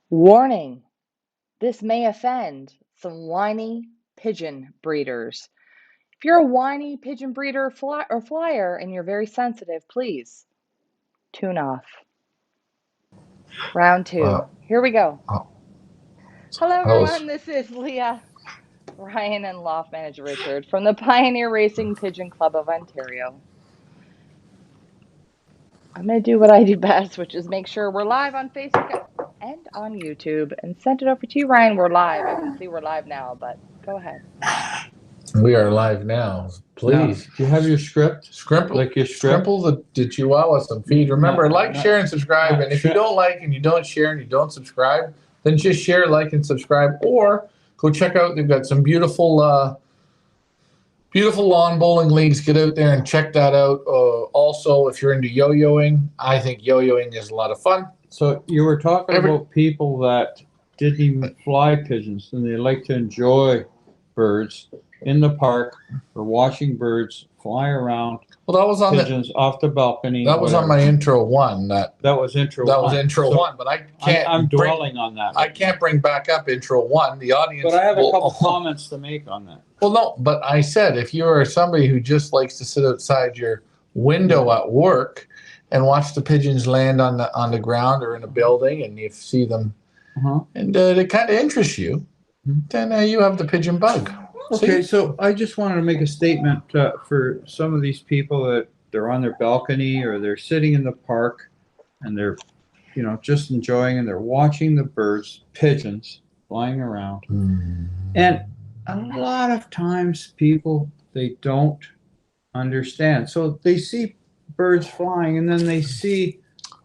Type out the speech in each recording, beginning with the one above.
Warning: this may offend some whiny pigeon breeders. If you're a whiny pigeon breeder or flyer and you're very sensitive, please tune off. Round two. Well, Here we go. oh, Hello, I was everyone. This is Leah, Ryan, and Loft Manager Richard from the Pioneer Racing Pigeon Club of Ontario. I'm going to do what I do best, which is make sure we're live on Facebook and on YouTube and send it over to you, Ryan. We're live. I can see we're live now, but go ahead. we are live now. Now, Please do you have your script? scrimple, Like your script? scrimple the Chihuahua some feed. Remember, like, not- share, and subscribe. not And if you share. don't like and you don't share and you don't subscribe, then just share, like, and subscribe. Or go check out. They've got some beautiful, beautiful lawn bowling leagues. Get out there and check that out. Also, if you're into yo-yoing, I think yo-yoing is a lot of fun. So you were talking about people that didn't even fly pigeons and they like to enjoy birds in the park or watching birds fly around Well, that was on pigeons off the balcony. that was on my intro one. That was intro was one. intro So one. But I can't. I'm bring- dwelling on that. I can't bring back up intro one. The audience. But I have a will- couple comments to make on that. Well, no, but I said if you are somebody who just likes to sit outside your window at work and watch the pigeons land on the ground or in a building, and you see them, Uh-huh. and it kind of interests you, then you have the pigeon bug. Okay, See? so I just wanted to make a statement for some of these people that they're on their balcony or they're sitting in the park and they're, just enjoying and they're watching the birds, pigeons flying around. And a lot of times people, they don't understand. So they see birds flying and then they see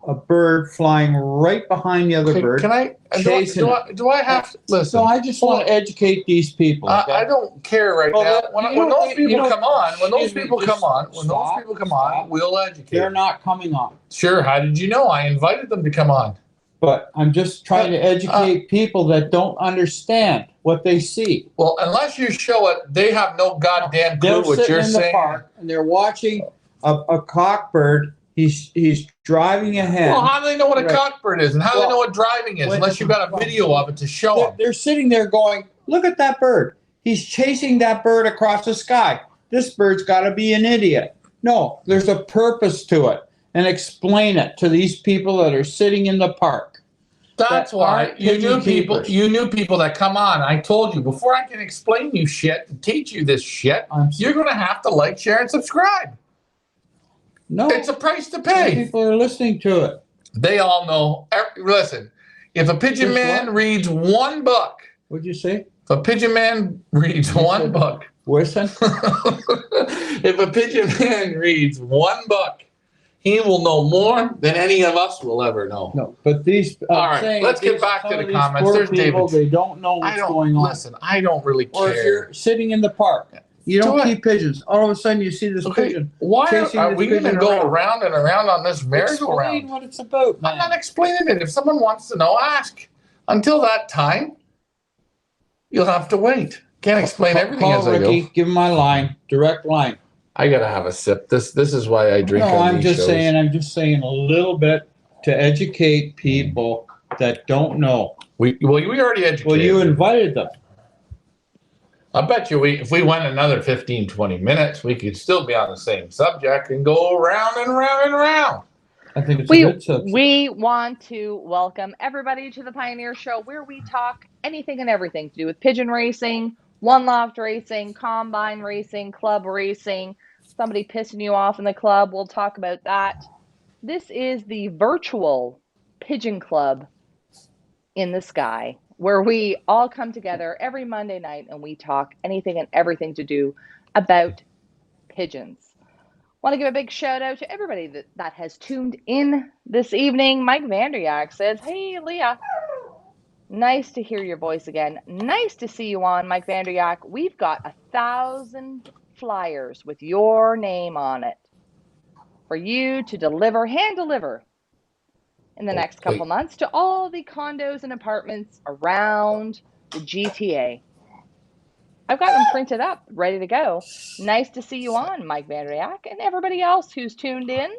a bird flying right behind the other Okay, bird. can I? chasing Do I have to listen? So I just want to educate these people. Okay? I don't care right Well, now. then, When you those don't- people you don't- come on, when those excuse me, people just come on, when those stop, people come on, stop. we'll educate. They're them. not coming on. Sure. How did you know? I invited them to come on. But I'm just trying to educate people that don't understand what they see. Well, unless you show it, they have no goddamn clue They're what sitting you're in the saying. park and they're watching a cockbird. He's driving ahead. Well, how do they know what a Right. cockbird is, and how do they know what driving is, when- unless you've got a video of it to show They're, them? they're sitting there going, "Look at that bird. He's chasing that bird across the sky. This bird's got to be an idiot." No, there's a purpose to it, and explain it to these people that are sitting in the park. That's that why aren't you pigeon knew people. keepers. You knew people that come on. I told you before I can explain you shit and teach you this shit. You're going to have to like, share, and subscribe. No, It's a price to some pay. people are listening to it. They all know. Listen, if a pigeon Just man what? reads one book, What'd you say? if a pigeon man reads You one said- book, Listen. if a pigeon man reads one book, he will know more than any of us will ever know. No, but these. All right, let's get back to the comments. There's people, David. They don't know I what's don't going on. listen. I don't really Or if care. you're sitting in the park, you don't Do I- keep pigeons. All of a sudden, you see this Okay, pigeon. why chasing are this we going to pigeon go around. around and around on this Explain merry-go-round? what it's about, man. I'm not explaining it. If someone wants to know, ask. Until that time, you'll have to wait. Can't explain everything Call as I Ricky, go. give him my line, direct line. I gotta have a sip. This is why I drink No, on I'm these just shows. saying. I'm just saying a little bit to educate people that don't know. We already educated. Well, you invited them. I bet you if we went another 15, 20 minutes, we could still be on the same subject and go around and around and around. I think it's a We, good subject. we want to welcome everybody to the Pioneer Show, where we talk anything and everything to do with pigeon racing, one loft racing, combine racing, club racing. Somebody pissing you off in the club, we'll talk about that. This is the virtual Pigeon Club in the sky, where we all come together every Monday night and we talk anything and everything to do about pigeons. Want to give a big shout out to everybody that has tuned in this evening. Mike Vanderyak says, "Hey, Leah, nice to hear your voice again. Nice to see you on, Mike Vanderyak. We've got 1,000 flyers with your name on it for you to deliver, hand deliver, in the next couple months to all the condos and apartments around the GTA. I've got them printed up, ready to go. Nice to see you on, Mike Vanderyak, and everybody else who's tuned in.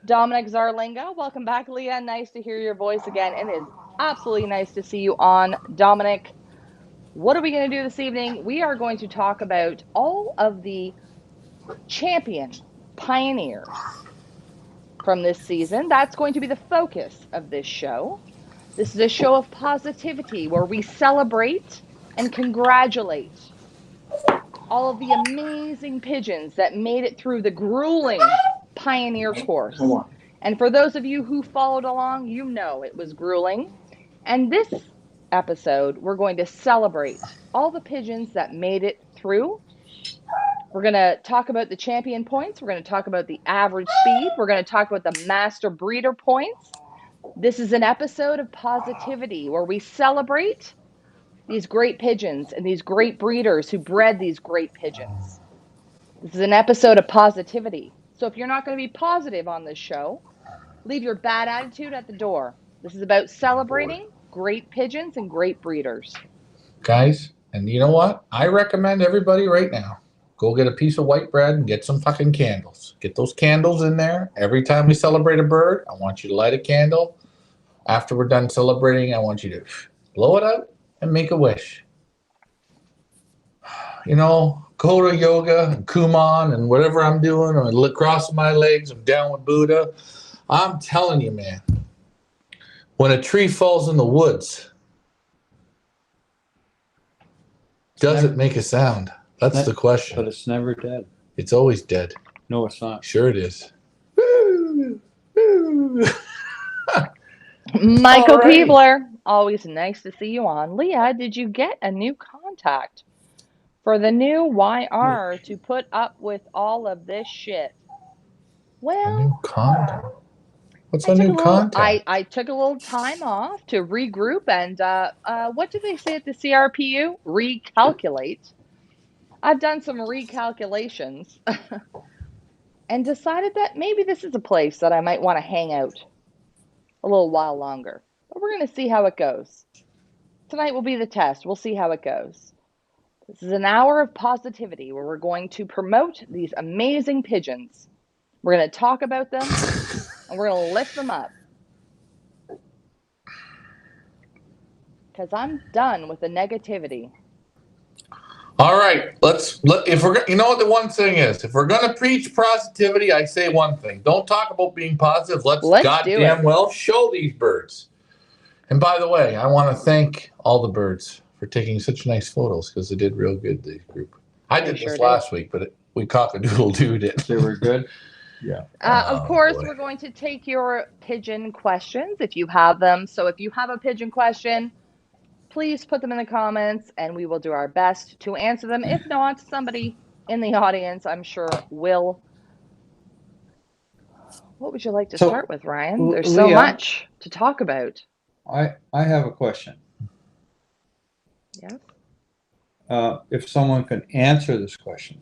Dominic Zarlinga, welcome back, Leah. Nice to hear your voice again. And Absolutely nice to see you on, Dominic. What are we going to do this evening? We are going to talk about all of the champion pioneers from this season. That's going to be the focus of this show. This is a show of positivity where we celebrate and congratulate all of the amazing pigeons that made it through the grueling pioneer course. And for those of you who followed along, you know it was grueling. And this episode, we're going to celebrate all the pigeons that made it through. We're going to talk about the champion points. We're going to talk about the average speed. We're going to talk about the master breeder points. This is an episode of positivity where we celebrate these great pigeons and these great breeders who bred these great pigeons. This is an episode of positivity. So if you're not going to be positive on this show, leave your bad attitude at the door. This is about celebrating great pigeons and great breeders. Guys, and you know what? I recommend everybody right now, go get a piece of white bread and get some fucking candles. Get those candles in there. Every time we celebrate a bird, I want you to light a candle. After we're done celebrating, I want you to blow it out and make a wish. You know, go to yoga and Kumon and whatever I'm doing, or crossing my legs, I'm down with Buddha. I'm telling you, man, when a tree falls in the woods, does it make a sound? That's the question. But it's never dead. It's always dead. No, it's not. Sure it is. Michael Alrighty. Peebler, always nice to see you on. Leah, did you get a new contact for the new YR to put up with all of this shit? A Well, new contact. What's a new contact? I took a little time off to regroup and what did they say at the CRPU? Recalculate. I've done some recalculations and decided that maybe this is a place that I might want to hang out a little while longer. But we're going to see how it goes. Tonight will be the test. We'll see how it goes. This is an hour of positivity where we're going to promote these amazing pigeons. We're going to talk about them and we're going to lift them up. Because I'm done with the negativity. All right, you know what the one thing is, if we're gonna preach positivity, I say one thing: don't talk about being positive. Let's goddamn well show these birds. And by the way, I want to thank all the birds for taking such nice photos because they did real good. The group. I did this last week, but we cock-a-doodle-dooed it. They were good. Yeah. Of course, we're going to take your pigeon questions if you have them. So if you have a pigeon question, please put them in the comments and we will do our best to answer them. If not, somebody in the audience, I'm sure, will. What would you like to start with, Ryan? There's so much to talk about. I have a question. Yes. If someone can answer this question.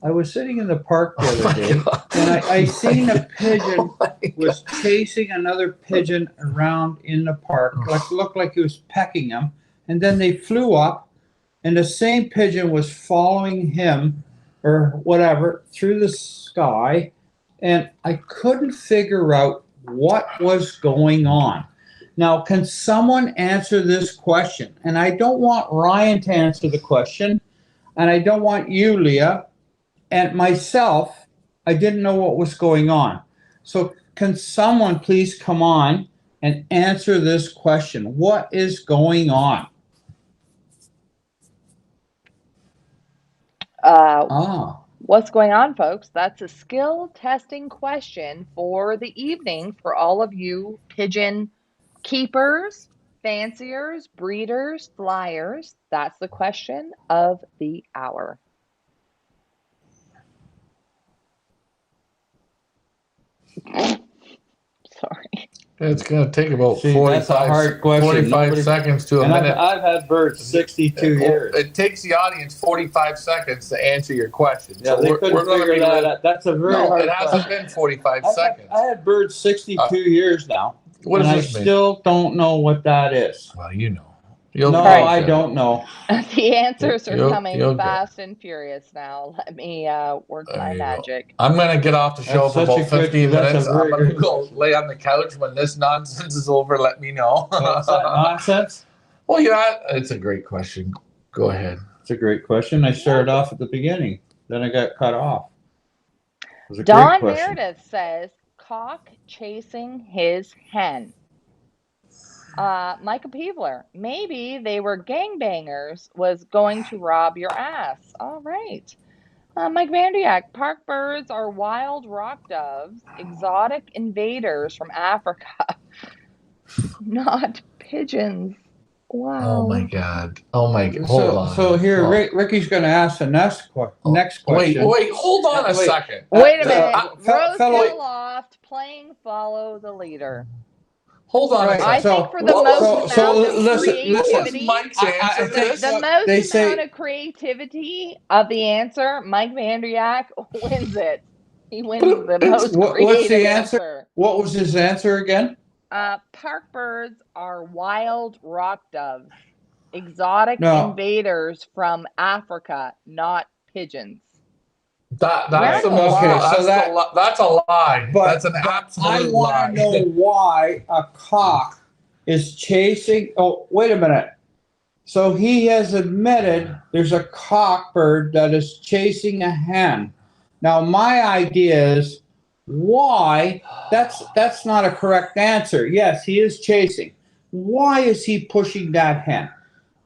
I was sitting in the park the other day, and I seen a pigeon was chasing another pigeon around in the park. Looked like he was pecking him. And then they flew up, and the same pigeon was following him or whatever through the sky. And I couldn't figure out what was going on. Now, can someone answer this question? And I don't want Ryan to answer the question, and I don't want you, Leah. And myself, I didn't know what was going on. So can someone please come on and answer this question? What is going on? What's going on, folks? That's a skill testing question for the evening for all of you pigeon keepers, fanciers, breeders, flyers. That's the question of the hour. Sorry. It's going to take about See, that's a hard question. 45 seconds to a minute. I've had birds 62 years. It takes the audience 45 seconds to answer your question. Yeah, so they couldn't figure that out. That's a very hard question. It hasn't been 45 seconds. I had birds 62 years now. What does and this I mean? still don't know what that is. Well, you know. You'll No, be I good. don't know. The answers are You'll coming get it. fast and furious now. Let me work There my you go. magic. I'm gonna get off the show That's for such a about good- 15 that's a minutes. very I'm gonna good go question. lay on the couch when this nonsense is over. Let me know. So is that nonsense? Well, yeah, it's a great question. Go ahead. It's a great question. I started off at the beginning, then I got cut off. It was a great Don question. Meredith says, cock chasing his hen. Micah Peevler, maybe they were gangbangers, was going to rob your ass. All right. Mike Vandiak, park birds are wild rock doves, exotic invaders from Africa, not pigeons. Wow. Oh my God. Oh my God. Hold on. So here, Oh. Ricky's going to ask the next question. Wait. Hold on a Wait. second. Wait a minute. fellow- Rosedale Loft playing follow the leader. Hold on Right. a I second. think for the most amount of creativity, Mike's answer to this? the most amount of creativity of the answer, Mike Vandriak wins it. He wins the most What's creative the answer? What was his answer again? Park birds are wild rock doves, exotic No. invaders from Africa, not pigeons. That's Round the of most. Okay, applause. so That's a lie. But That's an absolute I lie. want to know why a cock is chasing. Oh, wait a minute. So he has admitted there's a cock bird that is chasing a hen. Now my idea is why. That's not a correct answer. Yes, he is chasing. Why is he pushing that hen?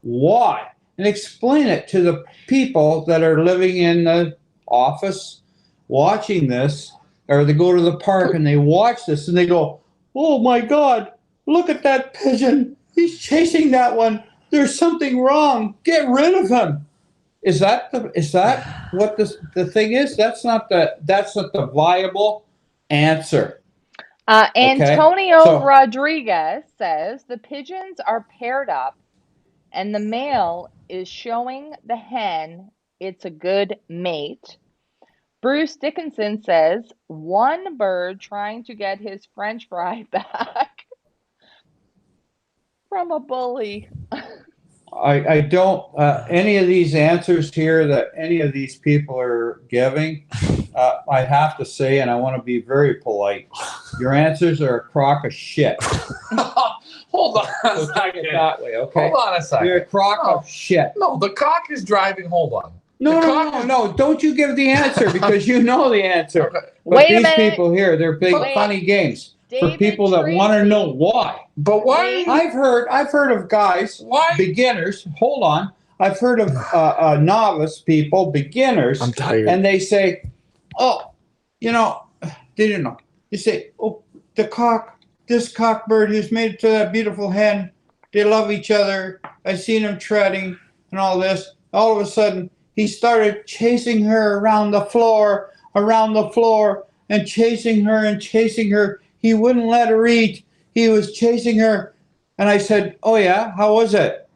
Why? And explain it to the people that are living in the office watching this, or they go to the park and they watch this and they go, oh my God, look at that pigeon. He's chasing that one. There's something wrong. Get rid of him. Is that what the thing is? That's not the viable answer. Antonio So- Rodriguez says the pigeons are paired up and the male is showing the hen it's a good mate. Bruce Dickinson says one bird trying to get his French fry back from a bully. I don't, any of these answers here that any of these people are giving, I have to say, and I want to be very polite, your answers are a crock of shit. Hold on a So take it second. that way, okay? Hold on a second. You're a crock of shit. No, the cock is driving. Hold on. No. Don't you give the answer because you know the answer. Okay. But Wait a these minute. people here, they're big Wait. funny games for David people that want to Tracy. know why. But why? I've heard of guys, Why? beginners. Hold on. I've heard of novice people, beginners, I'm tired. and they say, "Oh, didn't know." You say, "Oh, this cockbird who's made it to that beautiful hen. They love each other. I seen him treading and all this. All of a sudden, he started chasing her around the floor, and chasing her. He wouldn't let her eat. He was chasing her." And I said, "Oh yeah, how was it?"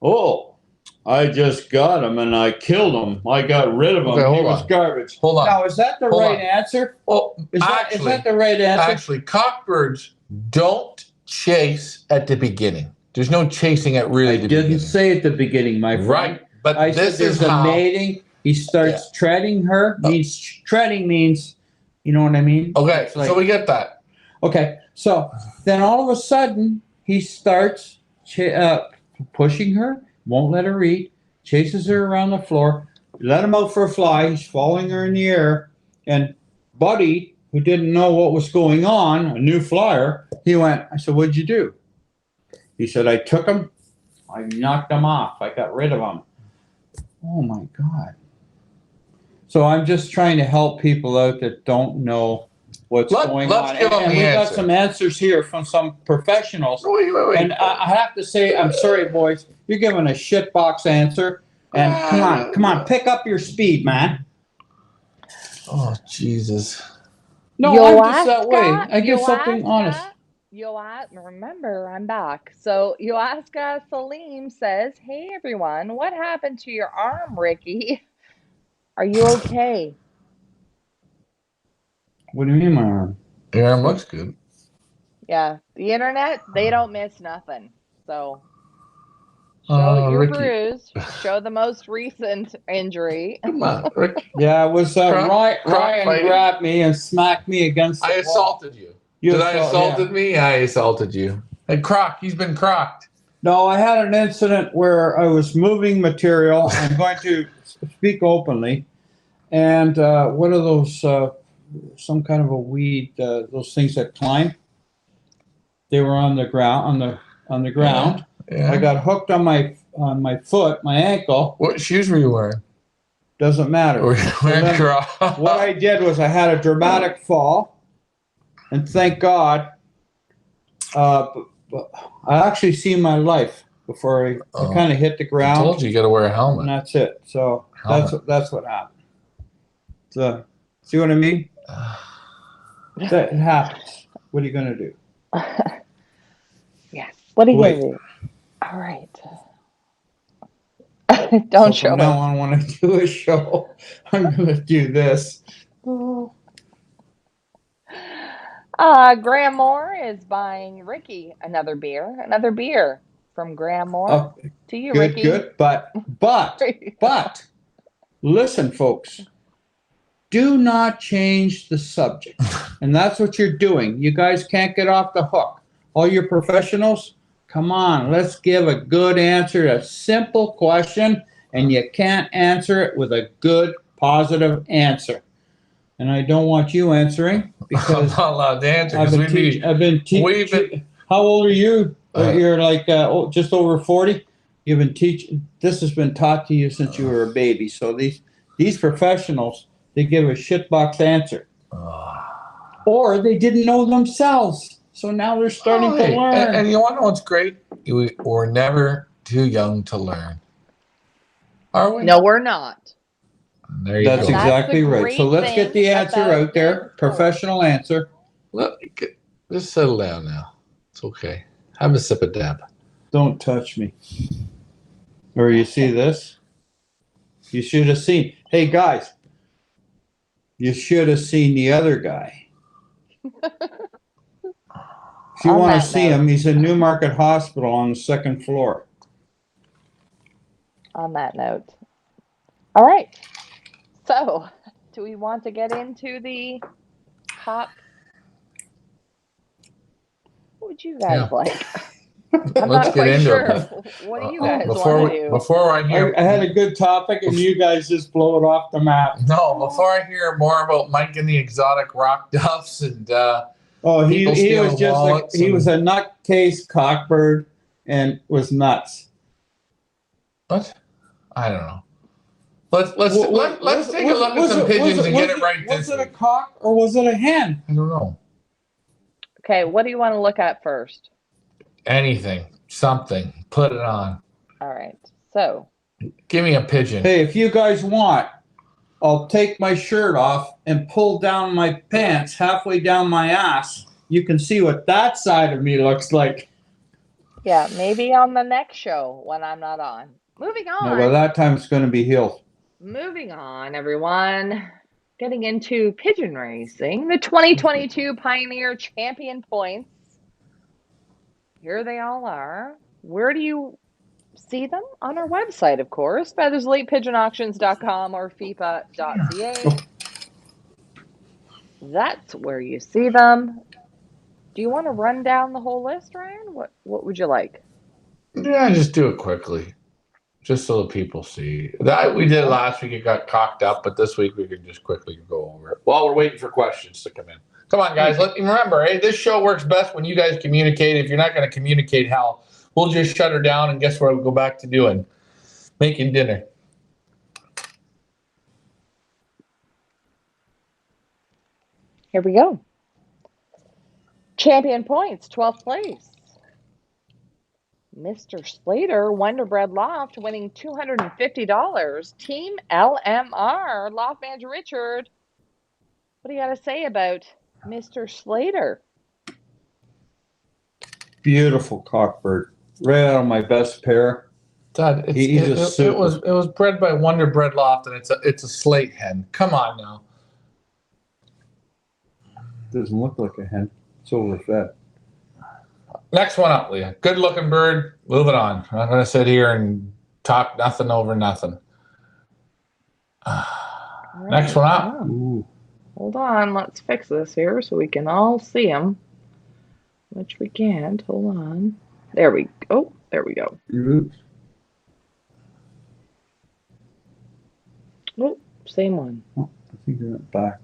"Oh, I just got him and I killed him. I got rid of him. Okay, hold He was on. garbage." Hold on. Now, is that the Hold right on. answer? Well, Is that the right answer? actually, cockbirds don't chase at the beginning. There's no chasing at really the beginning. say at the beginning, my friend. Right, but I this said is there's a how. mating. He starts treading her. Treading means, you know what I mean? Okay, It's like- so we get that. Okay, so then all of a sudden he starts pushing her, won't let her eat, chases her around the floor, let him out for a fly. He's following her in the air, and Buddy, who didn't know what was going on, a new flyer, he went. I said, "What'd you do?" He said, "I took him. I knocked him off. I got rid of him." Oh my God. So I'm just trying to help people out that don't know what's going let's on. give them And the we got answer. some answers here from some professionals. Wait. And I have to say, I'm sorry, boys. You're giving a shitbox answer. And come on, pick up your speed, man. Oh, Jesus. No, I'm just that way. I give something honest. Remember, I'm back. So Yoaska Salim says, "Hey everyone, what happened to your arm, Ricky? Are you okay?" What do you mean, my arm? Your arm looks good. Yeah, the internet, they don't miss nothing. So Show your Ricky. bruise. Show the most recent injury. Come on, Ricky. Yeah, it was Ryan fighting. grabbed me and smacked me against the I wall. assaulted you. Did I assaulted me? I assaulted you. And Croc, he's been crocked. No, I had an incident where I was moving material. I'm going to speak openly. And one of those, some kind of a weed, those things that climb. They were on the ground, on the ground. Yeah. I got hooked on my foot, my ankle. What shoes were you wearing? Doesn't matter. What I did was I had a dramatic fall, and thank God, I actually seen my life before I kind of hit the ground. I told you got to wear a helmet. And that's it. So that's what happened. So, see what I mean? That happens. What are you gonna do? Yes. What are you gonna do? All right. Don't show me. Now on, when I do a show, I'm gonna do this. Graham Moore is buying Ricky another beer from Graham Moore to you, Ricky. Good, but listen, folks, do not change the subject, and that's what you're doing. You guys can't get off the hook. All your professionals, come on, let's give a good answer to a simple question, and you can't answer it with a good, positive answer. And I don't want you answering because I'm not allowed to answer. I've been teaching. How old are you? You're like just over 40. You've been teaching. This has been taught to you since you were a baby. So these professionals, they give a shitbox answer, or they didn't know themselves. So now they're starting to learn. And you want to know what's great? We're never too young to learn. Are we? No, we're not. There you That's go. exactly right. So let's get the answer out there. Professional answer. Look, just settle down now. It's okay. Have a sip of dab. Don't touch me. Or you see this? You should have seen. Hey, guys. You should have seen the other guy. If you want to see him, he's in Newmarket Hospital on the 2nd floor. On that note. All right. So, do we want to get into the top? What would you guys like? I'm Let's not get quite into sure. it. What do you guys want to do? Before I hear, I had a good topic, and you guys just blow it off the map. No, before I hear more about Mike and the exotic rock duffs and he was just like he was a nutcase cockbird and was nuts. What? I don't know. Let's take a look at some pigeons and get it right. Was it a cock or was it a hen? I don't know. Okay, what do you want to look at first? Anything, something. Put it on. All right. So, give me a pigeon. Hey, if you guys want, I'll take my shirt off and pull down my pants halfway down my ass. You can see what that side of me looks like. Yeah, maybe on the next show when I'm not on. Moving on. No, by that time it's going to be healed. Moving on, everyone. Getting into pigeon racing. The 2022 Pioneer Champion Points. Here they all are. Where do you see them? On our website, of course, feathersleightpigeonauctions.com or fipa.ca. That's where you see them. Do you want to run down the whole list, Ryan? What would you like? Yeah, just do it quickly. Just so the people see. That we did last week, it got cocked up, but this week we can just quickly go over it while we're waiting for questions to come in. Come on, guys. Remember, hey, this show works best when you guys communicate. If you're not going to communicate, hell, we'll just shut her down, and guess what we'll go back to doing? Making dinner. Here we go. Champion Points, 12th place. Mr. Slater, Wonder Bread Loft, winning $250. Team LMR, Loft Manager Richard. What do you got to say about Mr. Slater? Beautiful cockbird. Right out of my best pair. Dad, it was bred by Wonder Bread Loft, and it's a slate hen. Come on now. Doesn't look like a hen. It's overfed. Next one up, Leah. Good looking bird. Moving on. I'm not going to sit here and talk nothing over nothing. Next one up. Ooh. Hold on, let's fix this here so we can all see them. Which we can't. Hold on. There we go. Oh, there we go. Ooh. Oh, same one. Oh, I think it went back.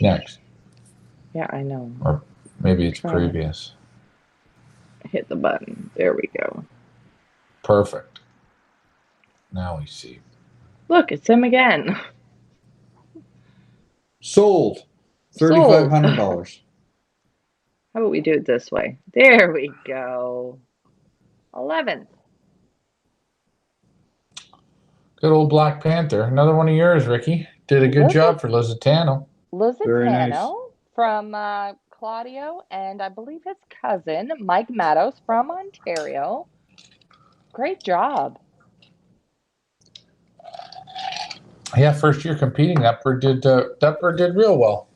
Next. Yeah, I know. Or maybe it's Try it. previous. Hit the button. There we go. Perfect. Now we see. Look, it's him again. Sold. $3,500. How about we do it this way? There we go. 11th. Good old Black Panther. Another one of yours, Ricky. Did a good Look job at- for Lusitano. Very nice. Lusitano from Claudio and I believe his cousin, Mike Matos from Ontario. Great job. Yeah, first year competing. That bird did real well.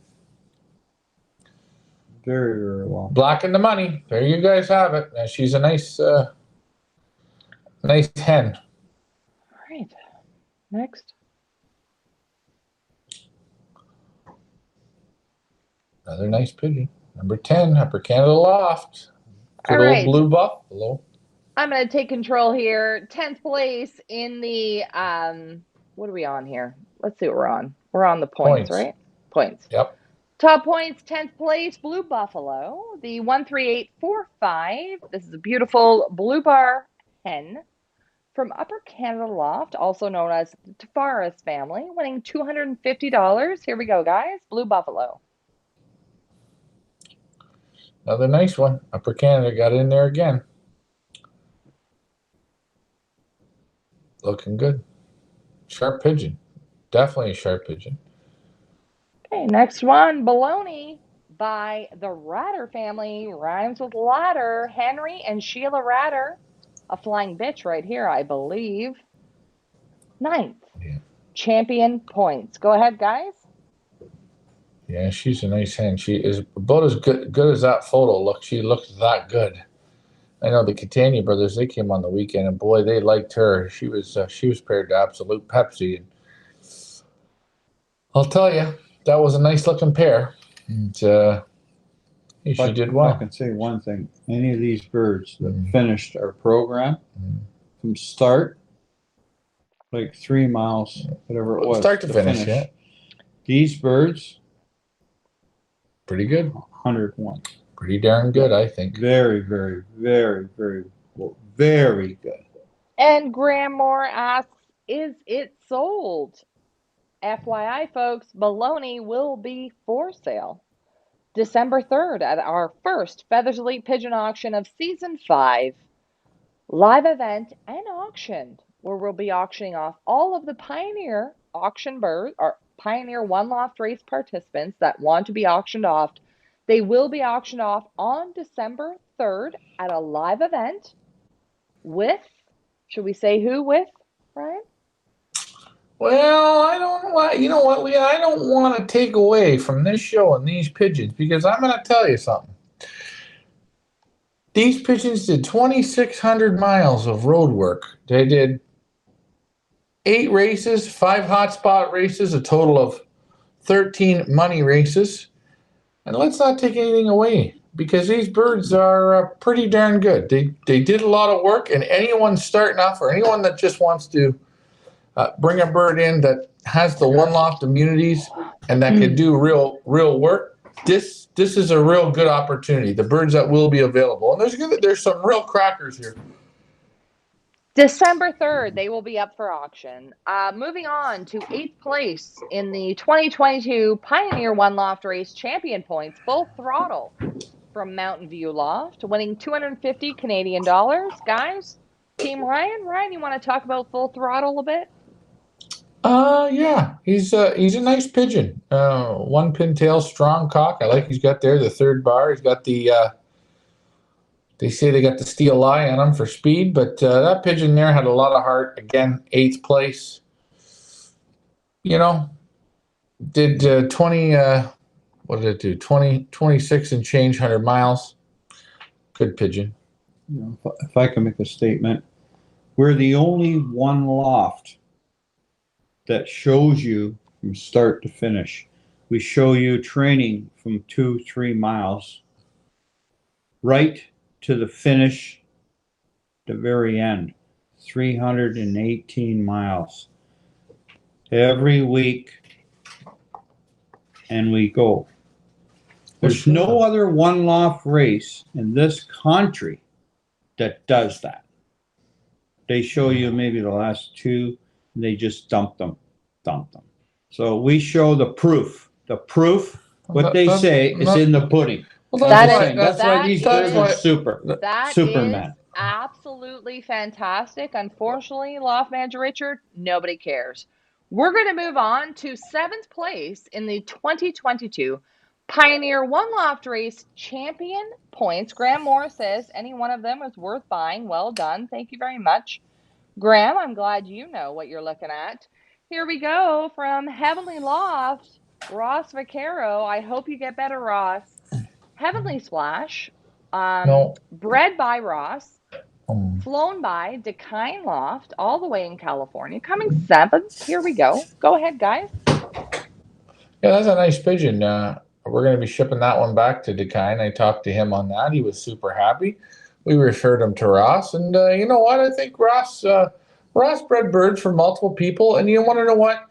Very, very well. Black in the money. There you guys have it. She's a nice hen. All right. Next. Another nice pigeon. Number 10, Upper Canada Loft. Good All old right. blue buffalo. I'm going to take control here. 10th place in the, what are we on here? Let's see what we're on. We're on the points, Points. right? Points. Yep. Top points, 10th place, Blue Buffalo, the 13845. This is a beautiful blue bar hen from Upper Canada Loft, also known as the Tavares family, winning $250. Here we go, guys. Blue Buffalo. Another nice one. Upper Canada got in there again. Looking good. Sharp pigeon. Definitely a sharp pigeon. Okay, next one, Baloney by the Ratter family. Rhymes with ladder. Henry and Sheila Ratter. A flying bitch right here, I believe. 9th. Yeah. Champion points. Go ahead, guys. Yeah, she's a nice hen. She is about as good as that photo looks. She looks that good. I know the Catania brothers, they came on the weekend, and boy, they liked her. She was paired to Absolute Pepsi. And I'll tell you, that was a nice looking pair. And she But did I well. can say one thing. Any of these birds that Mhm. finished our program from start, like 3 miles, whatever it was. Start to finish, yeah. These birds, Pretty good. 101. Pretty darn good, I think. Very, very, very, very, well, very good. And Graham Moore asks, is it sold? FYI, folks, Baloney will be for sale December 3rd at our first Feathers Elite Pigeon Auction of Season 5. Live event and auction, where we'll be auctioning off all of the Pioneer auction birds, or Pioneer One Loft Race participants that want to be auctioned off. They will be auctioned off on December 3rd at a live event with, should we say who with, Ryan? Well, I don't want, you know what, Leah? I don't want to take away from this show and these pigeons, because I'm going to tell you something. These pigeons did 2,600 miles of road work. They did 8 races, 5 hotspot races, a total of 13 money races. And let's not take anything away, because these birds are pretty darn good. They did a lot of work, and anyone starting off or anyone that just wants to bring a bird in that has the one loft immunities and that can do real work, this is a real good opportunity. The birds that will be available, and there's some real crackers here. December 3rd, they will be up for auction. Moving on to 8th place in the 2022 Pioneer One Loft Race Champion Points, Full Throttle from Mountain View Loft, winning 250 Canadian dollars. Guys, Team Ryan, you want to talk about Full Throttle a bit? Yeah, he's a nice pigeon. 1 pintail, strong cock. I like he's got there the 3rd bar. He's got the they say they got the steel eye on him for speed, but that pigeon there had a lot of heart. Again, 8th place. You know, did 20 what did it do? 26 and change 100 miles. Good pigeon. You know, if I can make a statement, we're the only one loft that shows you from start to finish. We show you training from 2-3 miles right to the finish, the very end, 318 miles every week, and we go. There's no other one loft race in this country that does that. They show you maybe the last two, and they just dump them. So we show the proof. The proof, what they say, is in the pudding. Well, That's why these birds are That Superman. is absolutely fantastic. Unfortunately, Loft Manager Richard, nobody cares. We're going to move on to 7th place in the 2022 Pioneer One Loft Race Champion points. Graham Moore says any one of them is worth buying. Well done. Thank you very much. Graham, I'm glad you know what you're looking at. Here we go from Heavenly Loft, Ross Vaquero. I hope you get better, Ross. Heavenly Splash, No. bred by Ross, flown by Dakine Loft, all the way in California, coming 7th. Here we go. Go ahead, guys. Yeah, that's a nice pigeon. We're going to be shipping that one back to Dakine. I talked to him on that. He was super happy. We referred him to Ross, and you know what? I think Ross bred birds for multiple people, and you want to know what?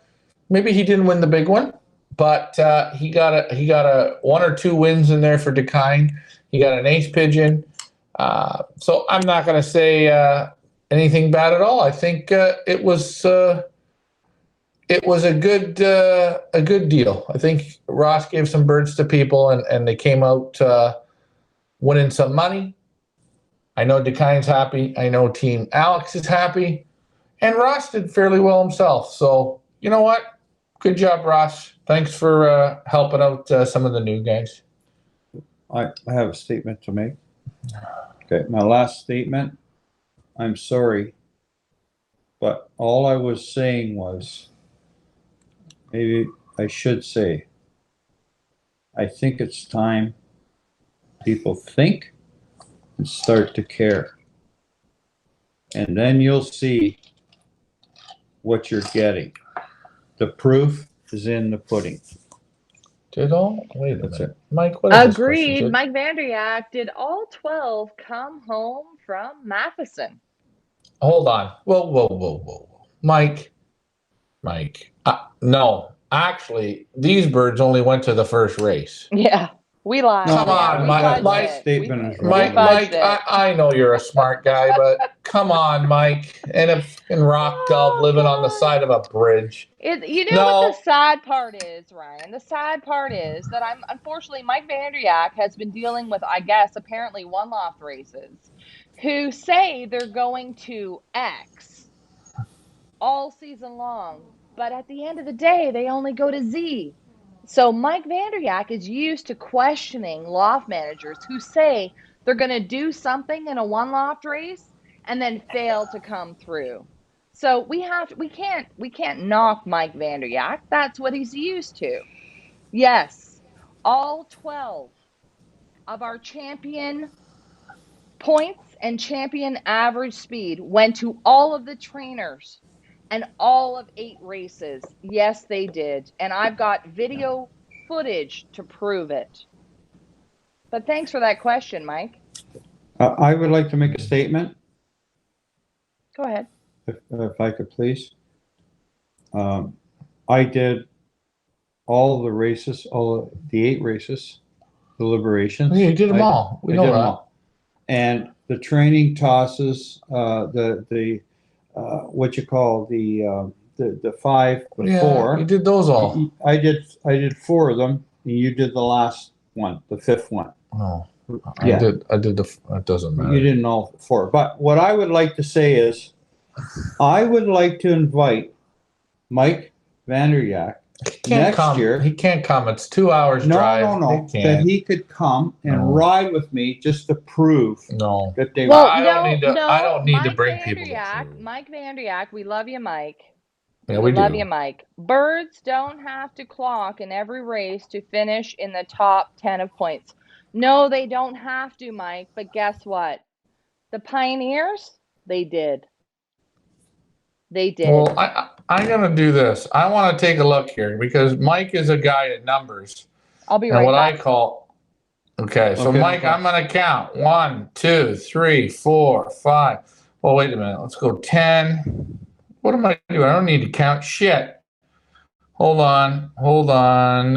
Maybe he didn't win the big one, but he got a 1 or 2 wins in there for Dakine. He got an ace pigeon. So I'm not going to say anything bad at all. I think it was a good deal. I think Ross gave some birds to people, and they came out winning some money. I know Dakine's happy. I know Team Alex is happy, and Ross did fairly well himself. So you know what? Good job, Ross. Thanks for helping out some of the new guys. I have a statement to make. Okay, my last statement. I'm sorry, but all I was saying was, maybe I should say, I think it's time people think and start to care. And then you'll see what you're getting. The proof is in the pudding. Did all? Wait a That's minute. it. Mike, what is this Agreed. question? Mike Vanderyak, did all 12 come home from Matheson? Hold on. Whoa. Mike. No. Actually, these birds only went to the first race. Yeah, we lied. No, Come on, We Mike. fudged Mike it. statement We- is we wrong. Mike, fudged it. I know you're a smart guy, but come on, Mike. And if in Rock Gulf living on the side of a bridge. You know No. what the sad part is, Ryan? The sad part is that unfortunately Mike Vanderyak has been dealing with, I guess, apparently one loft races who say they're going to X all season long, but at the end of the day, they only go to Z. So Mike Vanderyak is used to questioning loft managers who say they're going to do something in a one loft race and then fail to come through. So we can't knock Mike Vanderyak. That's what he's used to. Yes, all 12 of our champion points and champion average speed went to all of the trainers and all of 8 races. Yes, they did. And I've got video footage to prove it. But thanks for that question, Mike. I would like to make a statement, Go ahead. if I could please. I did all the races, all the 8 races, deliberations. Yeah, you did them all. We I know did them that. all. And the training tosses, what you call the 5, the Yeah, 4. you did those all. I did 4 of them, and you did the last one, the 5th one. No. Yeah. I did the. It doesn't matter. You didn't all 4. But what I would like to say is, I would like to invite Mike Vanderyak He can't next come. year. He can't come. It's 2 hours drive. No. He That can't. he could come and No. ride with me just to prove No. that they Well, I don't need to- no, I don't need to Mike bring people to Vanderyak, prove. Mike Vanderyak, we love you, Mike. Yeah, we Love do. you, Mike. Birds don't have to clock in every race to finish in the top 10 of points. No, they don't have to, Mike, but guess what? The Pioneers, they did. They did. Well, I'm gonna do this. I want to take a look here because Mike is a guy at numbers, I'll be and right what I back. call. Okay, so Okay, Mike, okay. I'm gonna count 1, 2, 3, 4, 5. Well, wait a minute. Let's go 10. What am I doing? I don't need to count shit. Hold on. No. Hold on.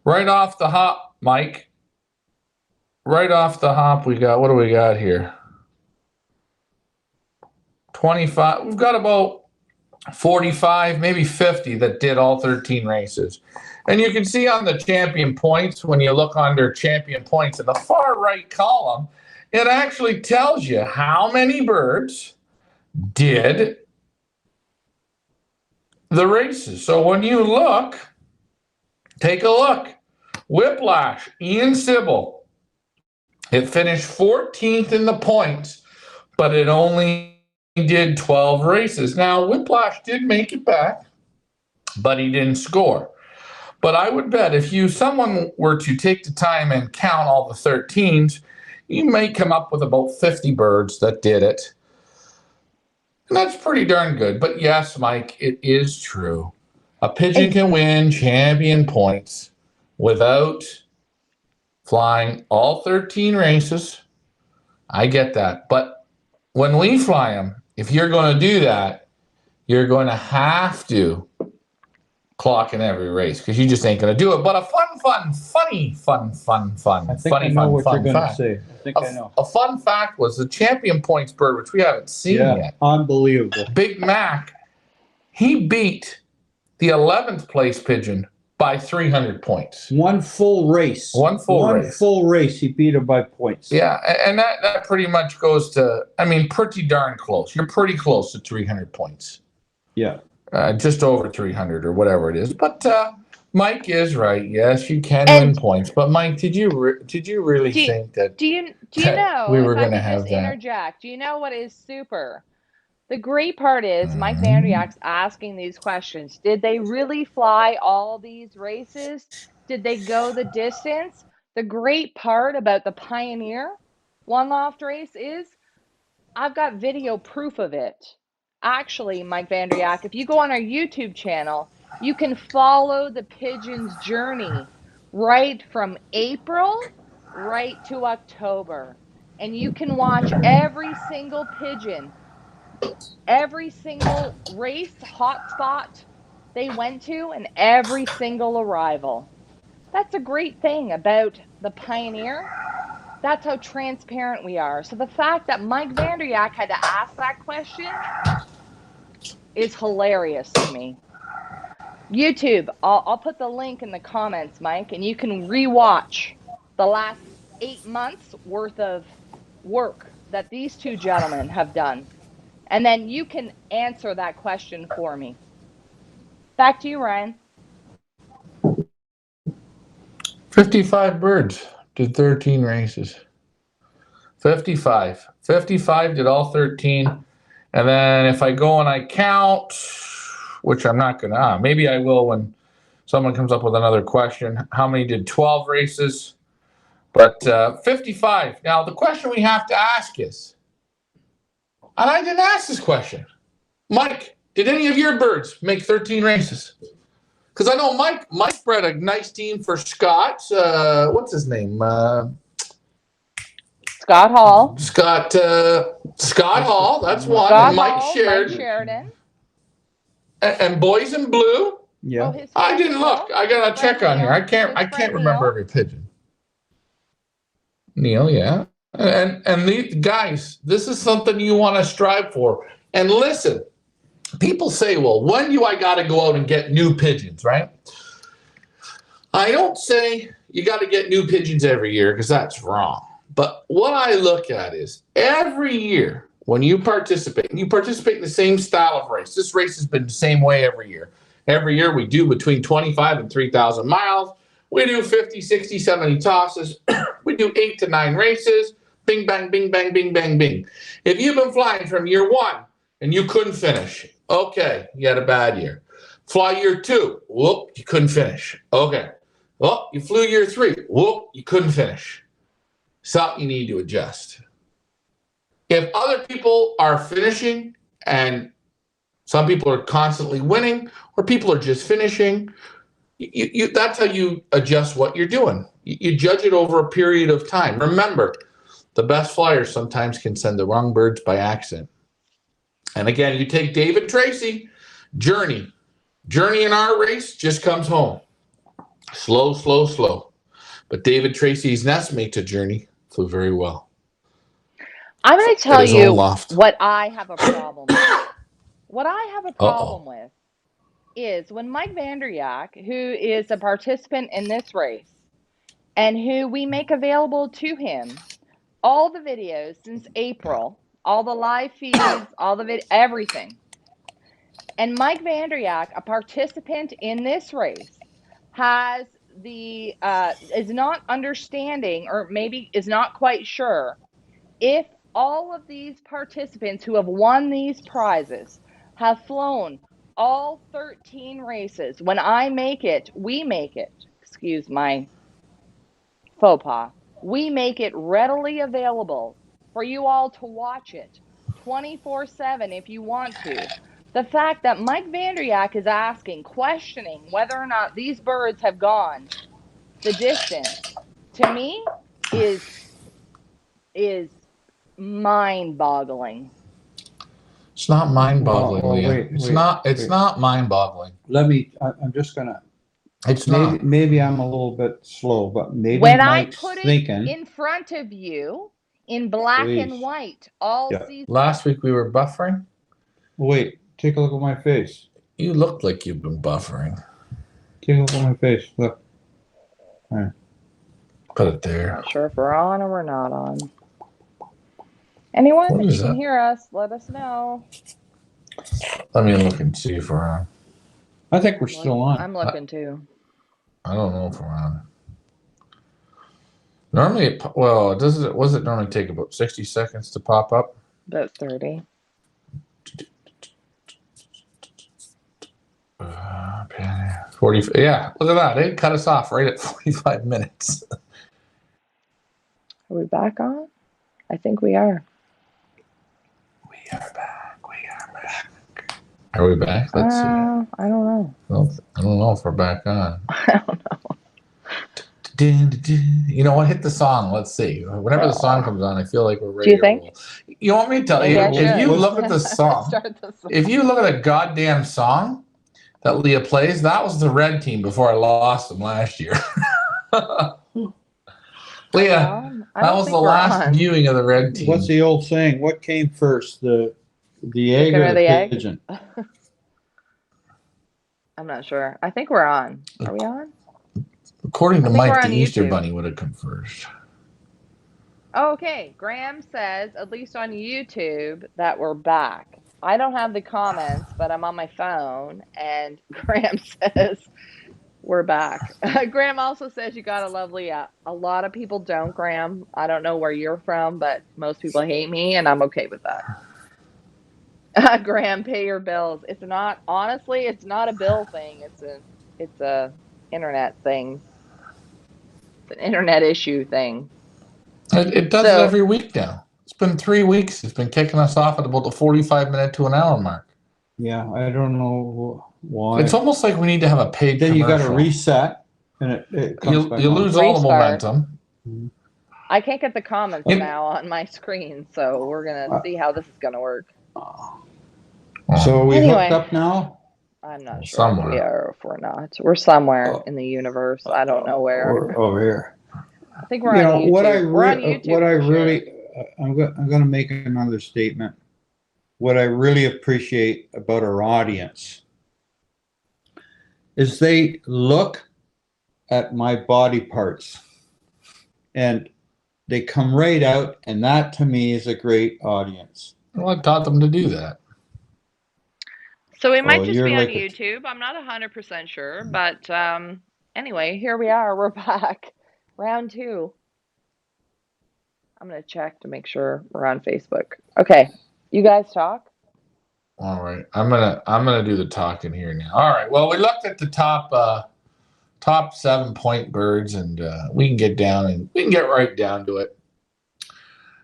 Right off the hop, Mike. Right off the hop, we got. What do we got here? 25. We've got about 45, maybe 50 that did all 13 races. And you can see on the champion points, when you look under champion points in the far right column, it actually tells you how many birds did the races. So when you look, take a look. Whiplash, Ian Sybil, it finished 14th in the points, but it only did 12 races. Now, Whiplash did make it back, but he didn't score. But I would bet if someone were to take the time and count all the 13s, you may come up with about 50 birds that did it. And that's pretty darn good. But yes, Mike, it is true. A pigeon can win champion points without flying all 13 races. I get that. But when we fly them, if you're going to do that, you're going to have to clock in every race because you just ain't going to do it. But a funny I think I know what you're going to say. I think I know. A fun fact was the champion points bird, which we haven't seen yet. Unbelievable. Big Mac, he beat the 11th place pigeon by 300 points. One full race. One full race. He beat him by points. Yeah, and that pretty much goes to, pretty darn close. You're pretty close to 300 points. Yeah. Just over 300 or whatever it is. But Mike is right. Yes, you can win points. But Mike, did you really think that? Do you know we were going to have that? Interject. Do you know what is super? The great part is Mike Vanderjak's asking these questions. Did they really fly all these races? Did they go the distance? The great part about the Pioneer One Loft race is I've got video proof of it. Actually, Mike Vanderjak, if you go on our YouTube channel, you can follow the pigeon's journey right from April right to October. And you can watch every single pigeon, every single race, hotspot they went to, and every single arrival. That's a great thing about the Pioneer. That's how transparent we are. So the fact that Mike Vanderjak had to ask that question is hilarious to me. YouTube, I'll put the link in the comments, Mike, and you can rewatch the last 8 months worth of work that these two gentlemen have done. And then you can answer that question for me. Back to you, Ryan. 55 birds did 13 races. 55 did all 13. And then if I go and I count, which I'm not going to, maybe I will when someone comes up with another question, how many did 12 races? But 55. Now, the question we have to ask is, and I didn't ask this question, Mike, did any of your birds make 13 races? Because I know Mike bred a nice team for Scott. What's his name? Scott Hall. Scott Hall. That's one. Scott and Mike Hall, Sheridan. Mike Sheridan. And Boys in Blue. Yeah. Oh, I didn't look. I gotta check on here. I can't remember every pigeon. Neil, yeah. And these guys, this is something you want to strive for. And listen, people say, well, when do I got to go out and get new pigeons, right? I don't say you got to get new pigeons every year because that's wrong. But what I look at is every year when you participate in the same style of race. This race has been the same way every year. Every year we do between 25 and 3,000 miles. We do 50, 60, 70 tosses. We do 8 to 9 races. Bing, bang, bing, bang, bing, bang, bing. If you've been flying from year 1 and you couldn't finish. Okay, you had a bad year. Fly year 2, whoop, you couldn't finish. Okay. Well, you flew year 3, whoop, you couldn't finish. Something you need to adjust. If other people are finishing and some people are constantly winning or people are just finishing, that's how you adjust what you're doing. You judge it over a period of time. Remember, the best flyers sometimes can send the wrong birds by accident. And again, you take David Tracy, Journey. Journey in our race just comes home. Slow, slow, slow. But David Tracy's nestmate to Journey flew very well. I'm going to tell At his you own loft. what I have a problem with. What I have a problem Uh-oh. with is when Mike Vanderyak, who is a participant in this race and who we make available to him all the videos since April, all the live feeds, all the everything. And Mike Vanderyak, a participant in this race, has is not understanding, or maybe is not quite sure, if all of these participants who have won these prizes have flown all 13 races. When I make it, we make it, excuse my faux pas, we make it readily available for you all to watch it 24/7 if you want to. The fact that Mike Vanderyak is asking, questioning whether or not these birds have gone the distance, to me is mind-boggling. It's not mind-boggling, Oh, Leah. wait, It's wait, not. It's wait. not mind-boggling. I'm just gonna, It's not. maybe I'm a little bit slow, but maybe When I Mike's put it thinking. in front of you in black and Please. white all Yeah. season. Last week we were buffering. Wait, take a look at my face. You looked like you've been buffering. Take a look at my face. Look. Put it there. Not sure if we're on or we're not on. Anyone, What if is you can that? hear us, let us know. Let me look and see if we're on. I think we're still on. I'm looking too. I don't know if we're on. Normally, does it normally take about 60 seconds to pop up? About 30. 40. Yeah, look at that. It cut us off right at 45 minutes. Are we back on? I think we are. We are back. Are we back? Let's see. I don't know. Well, I don't know if we're back on. I don't know. You know what? Hit the song. Let's see. Whenever the song comes on, I feel like we're ready Do you think? to roll. You want me to tell Maybe you? I If you should. look at the song, Start the song. if you look at the goddamn song that Leah plays, that was the red team before I lost them last year. Leah, that was the last viewing of the red team. What's the old saying? What came first, the egg Chicken or or the the egg? pigeon? I'm not sure. I think we're on. Are we on? According to I think Mike, we're the on Easter YouTube. Bunny would have come first. Okay, Graham says, at least on YouTube, that we're back. I don't have the comments, but I'm on my phone, and Graham says we're back. Graham also says you got a lovely a lot of people don't, Graham. I don't know where you're from, but most people hate me, and I'm okay with that. Graham, pay your bills. It's not, honestly, it's not a bill thing. It's a internet thing. It's an internet issue thing. It does it every week now. It's been 3 weeks. It's been kicking us off at about the 45-minute to an hour mark. Yeah, I don't know why. It's almost like we need to have a paid Then commercial. you got to reset, and it comes back you on. lose all the momentum. I can't get the comments now on my screen, so we're gonna see how this is gonna work. So are we Anyway. hooked up now? I'm not sure Somewhere. if we are or if we're not. We're somewhere in the universe. I don't know where. Or over here. I think we're on YouTube. We're on YouTube. I'm going to make another statement. What I really appreciate about our audience is they look at my body parts and they come right out, and that to me is a great audience. Well, I taught them to do that. So we might just you're be on like YouTube. I'm not 100% sure, but anyway, here we are. We're back. Round 2. I'm going to check to make sure we're on Facebook. Okay. You guys talk? All right, I'm gonna do the talking here now. All right. Well, we looked at the top 7 point birds, and we can get right down to it.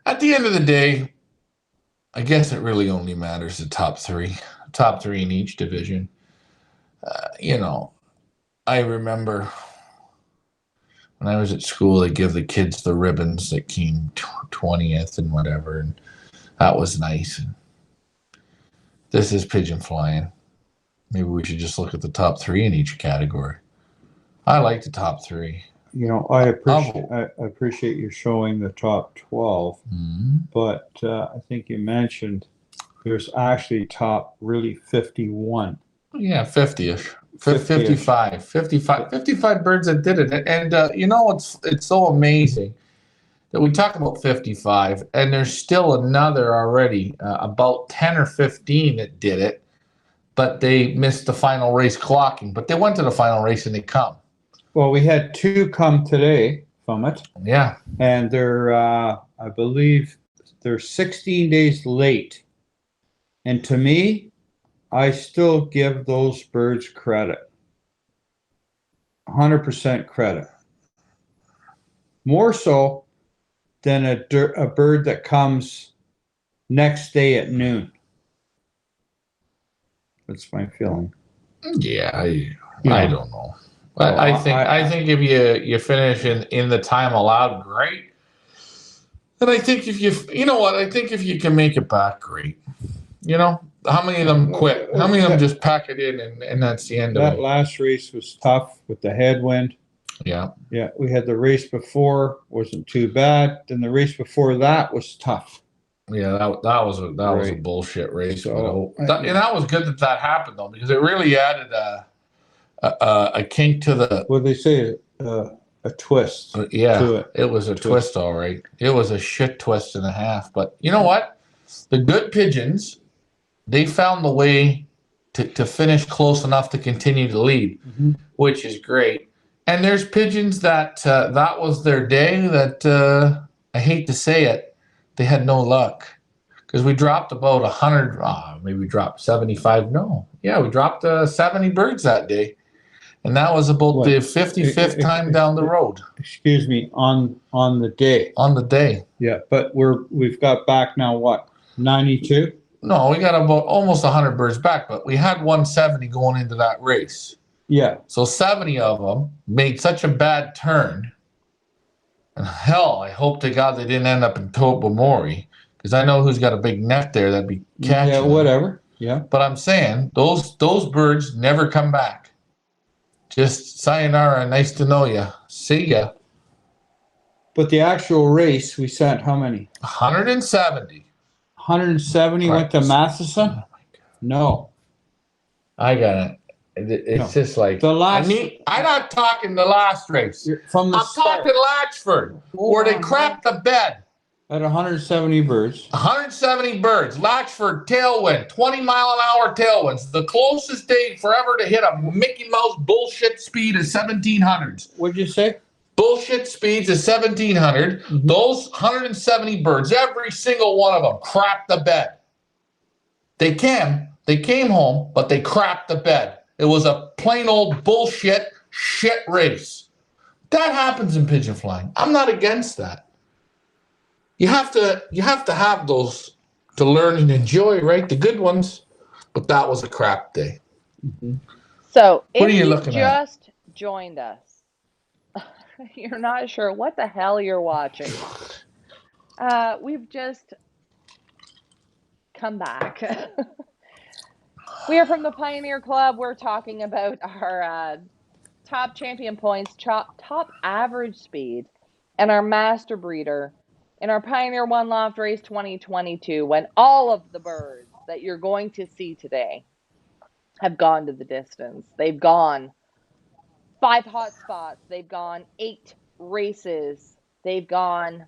At the end of the day, I guess it really only matters the top three in each division. You know, I remember when I was at school, they give the kids the ribbons that came 20th and whatever, and that was nice. And this is pigeon flying. Maybe we should just look at the top three in each category. I like the top three. You know, I appreciate you showing the top 12, but I think you mentioned there's actually top really 51. Yeah, 50-ish. 55 birds that did it. And you know, it's so amazing that we talk about 55, and there's still another already, about 10 or 15 that did it, but they missed the final race clocking. But they went to the final race and they come. Well, we had 2 come today from it. Yeah. And they're, I believe, they're 16 days late. And to me, I still give those birds credit. 100% credit. More so than a bird that comes next day at noon. That's my feeling. Yeah, I don't know. But I think if you finish in the time allowed, great. And I think if if you can make it back, great. You know, how many of them quit? How many of them just pack it in and that's the end of it? That last race was tough with the headwind. Yeah. Yeah, we had the race before, wasn't too bad. Then the race before that was tough. Yeah, that was a bullshit race. So, and that was good that happened though, because it really added a kink to the. What they say, a twist. Yeah, to it was a twist, all right. It was a shit twist and a half. But you know what? The good pigeons, they found the way to finish close enough to continue to lead, which is great. And there's pigeons that that was their day. That I hate to say it, they had no luck because we dropped about 100. Maybe we dropped 75. No, yeah, we dropped 70 birds that day, and that was about the 55th time down the road. Excuse me, on the day. On the day. Yeah, but we've got back now what, 92? No, we got about almost 100 birds back, but we had 170 going into that race. Yeah. So 70 of them made such a bad turn. And hell, I hope to God they didn't end up in Tobermory, because I know who's got a big net there that'd be catching. Yeah, whatever. Yeah. But I'm saying those birds never come back. Just sayonara, nice to know you. See ya. But the actual race, we sent how many? 170. 170 went to Matheson? Oh my God. No. I got it. It's just like the last. I'm not talking the last race. From the I'm talking Latchford, where they crapped the bed. At 170 birds. 170 birds. Latchford tailwind, 20-mile-an-hour tailwinds. The closest day forever to hit a Mickey Mouse bullshit speed is 1700s. What'd you say? Bullshit speeds is 1700. Those 170 birds, every single one of them, crapped the bed. They came home, but they crapped the bed. It was a plain old bullshit shit race. That happens in pigeon flying. I'm not against that. You have to have those to learn and enjoy, right? The good ones. But that was a crap day. So what are if you you looking at? just joined us, you're not sure what the hell you're watching. We've just come back. We are from the Pioneer Club. We're talking about our top champion points, top average speed, and our master breeder in our Pioneer One Loft Race 2022, when all of the birds that you're going to see today have gone to the distance. They've gone 5 hot spots. They've gone 8 races. They've gone,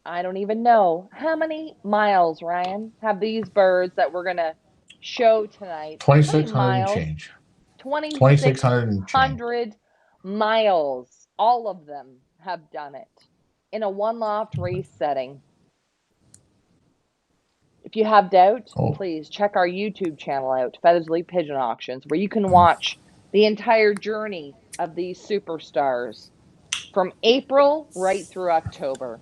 I don't even know, how many miles, Ryan, have these birds that we're going to show tonight? 2,600 change. 2,600 miles. All of them have done it in a one loft race setting. If you have doubt, Oh. please check our YouTube channel out, Feathers League Pigeon Auctions, where you can watch the entire journey of these superstars from April right through October.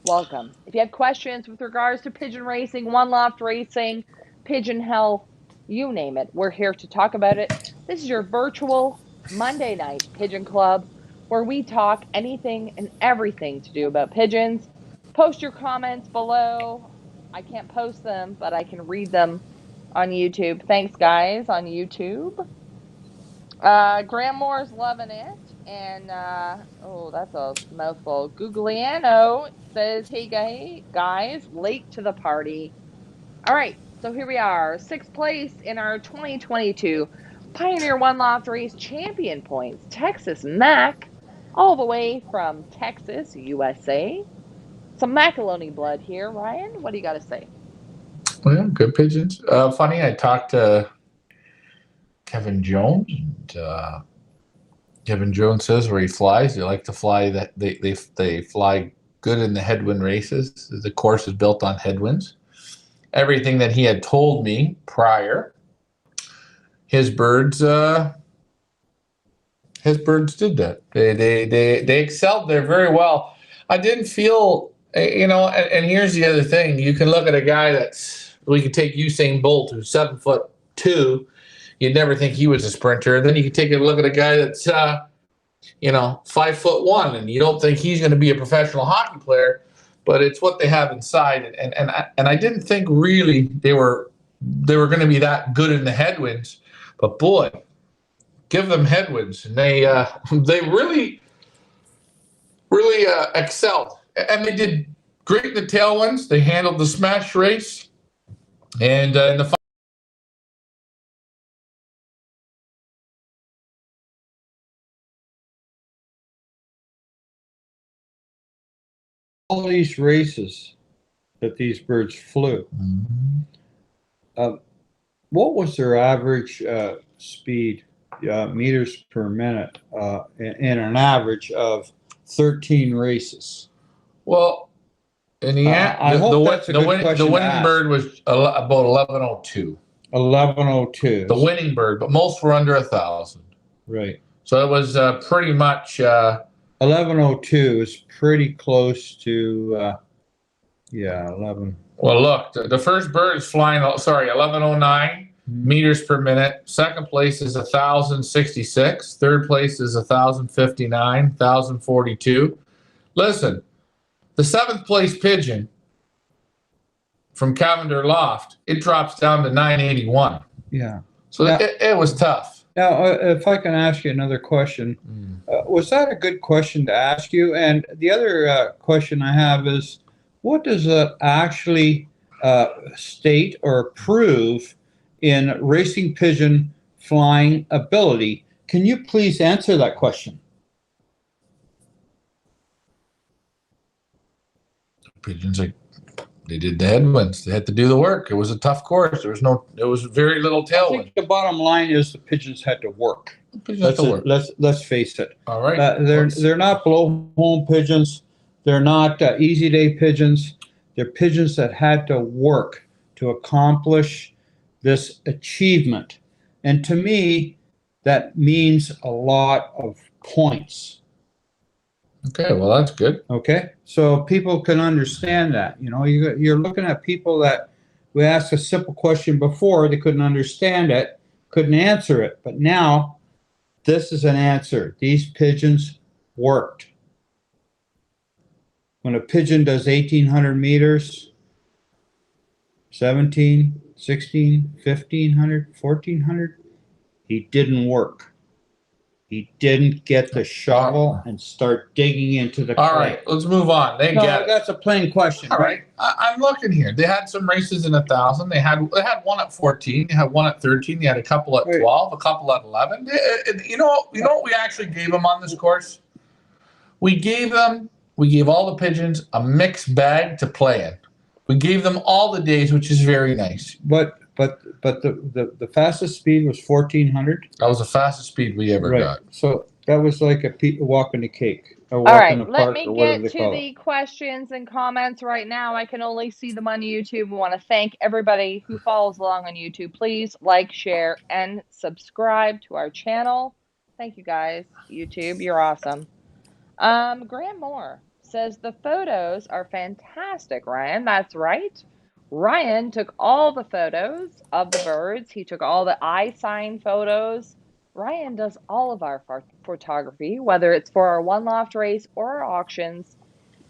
Welcome. If you have questions with regards to pigeon racing, one loft racing, pigeon health, you name it, we're here to talk about it. This is your virtual Monday night pigeon club where we talk anything and everything to do about pigeons. Post your comments below. I can't post them, but I can read them on YouTube. Thanks, guys, on YouTube. Graham Moore's loving it. And, oh, that's a mouthful. Googleano says, hey, guys, late to the party. All right, so here we are. 6th place in our 2022 Pioneer One Loft Race Champion Points. Texas Mac, all the way from Texas, USA. Some Macaroni blood here. Ryan, what do you got to say? Well, good pigeons. Funny, I talked to Kevin Jones, and Kevin Jones says where he flies, they like to fly that they fly good in the headwind races. The course is built on headwinds. Everything that he had told me prior, his birds did that. They excelled there very well. I didn't feel, and here's the other thing. You can look at a guy we could take Usain Bolt, who's 7'2". You'd never think he was a sprinter. And then you can take a look at a guy that's 5'1", and you don't think he's going to be a professional hockey player, but it's what they have inside. And I didn't think really they were going to be that good in the headwinds, but boy, give them headwinds, and they really excelled. And they did great in the tailwinds. They handled the smash race, and in the all these races that these birds flew, what was their average speed, meters per minute, in an average of 13 races? Well, in the the winning bird was about 1102. 1102. The winning bird, but most were under 1,000. Right. So it was pretty much 1102 is pretty close to 11. Well, look, the first bird is flying. 1109 meters per minute. Second place is 1,066. Third place is 1,059. 1,042. Listen, the 7th place pigeon from Cavender Loft, it drops down to 981. Yeah. So it was tough. Now, if I can ask you another question, was that a good question to ask you? And the other question I have is, what does that actually state or prove in racing pigeon flying ability? Can you please answer that question? Pigeons, they did the headwinds. They had to do the work. It was a tough course. There was very little I tailwind. think the bottom line is the pigeons had to work. Let's face it. All right. They're not blow home pigeons. They're not easy day pigeons. They're pigeons that had to work to accomplish this achievement. And to me, that means a lot of points. Okay, well, that's good. Okay, so people can understand that. You're looking at people that we asked a simple question before, they couldn't understand it, couldn't answer it, but now this is an answer. These pigeons worked. When a pigeon does 1,800 meters, 17, 16, 1,500, 1,400, he didn't work. He didn't get the shovel and start digging into the clay. All right, let's move on. That's a plain question. All right, I'm looking here. They had some races in 1,000. They had one at 14. They had one at 13. They had a couple at 12. A couple at 11. You know what we actually gave them on this course? We gave all the pigeons a mixed bag to play in. We gave them all the days, which is very nice. But the fastest speed was 1,400. That was the fastest speed we ever got. So that was like a walk in the cake. A All walk right, in the let park, me or whatever get they to call it. the questions and comments right now. I can only see them on YouTube. We want to thank everybody who follows along on YouTube. Please like, share, and subscribe to our channel. Thank you guys, YouTube. You're awesome. Graham Moore says the photos are fantastic, Ryan. That's right. Ryan took all the photos of the birds. He took all the eye sign photos. Ryan does all of our photography, whether it's for our one loft race or our auctions.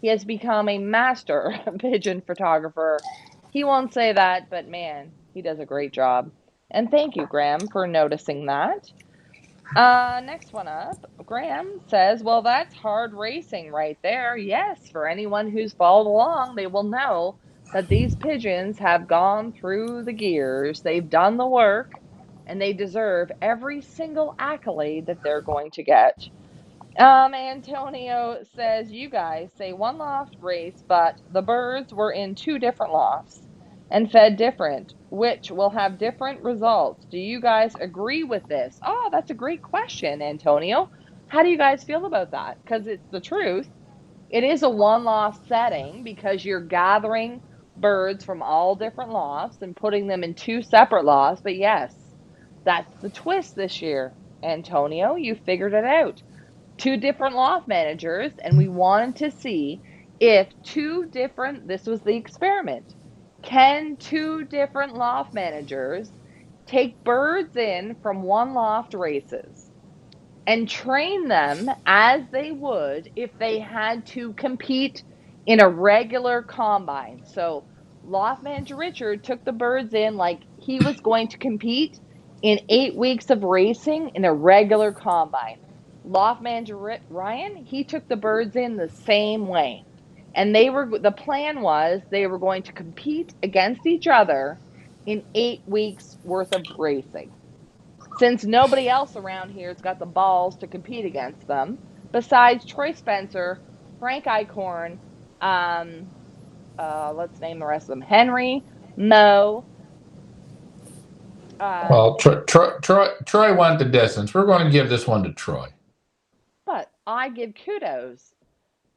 He has become a master pigeon photographer. He won't say that, but man, he does a great job. And thank you, Graham, for noticing that. Next one up, Graham says, well, that's hard racing right there. Yes, for anyone who's followed along, they will know that these pigeons have gone through the gears. They've done the work, and they deserve every single accolade that they're going to get. Antonio says, you guys say one loft race, but the birds were in two different lofts and fed different, which will have different results. Do you guys agree with this? Oh, that's a great question, Antonio. How do you guys feel about that? Because it's the truth. It is a one loft setting because you're gathering birds from all different lofts and putting them in two separate lofts. But yes, that's the twist this year, Antonio. You figured it out. Two different loft managers, and we wanted to see if this was the experiment. Can two different loft managers take birds in from one loft races and train them as they would if they had to compete in a regular combine? So, loft manager Richard took the birds in like he was going to compete in 8 weeks of racing in a regular combine. Loft manager Ryan, he took the birds in the same way. And the plan was they were going to compete against each other in 8 weeks worth of racing. Since nobody else around here's got the balls to compete against them, besides Troy Spencer, Frank Eichhorn, let's name the rest of them: Henry, Mo. Well, Troy went the distance. We're going to give this one to Troy. But I give kudos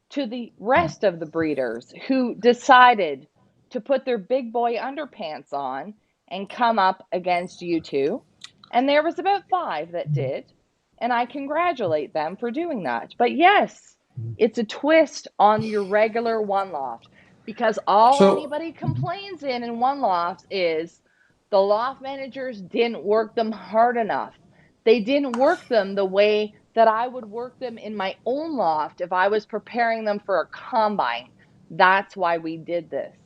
to the rest of the breeders who decided to put their big boy underpants on and come up against you two. And there was about 5 that did. And I congratulate them for doing that. But yes, it's a twist on your regular one loft. Because anybody complains in one loft is the loft managers didn't work them hard enough. They didn't work them the way that I would work them in my own loft if I was preparing them for a combine. That's why we did this.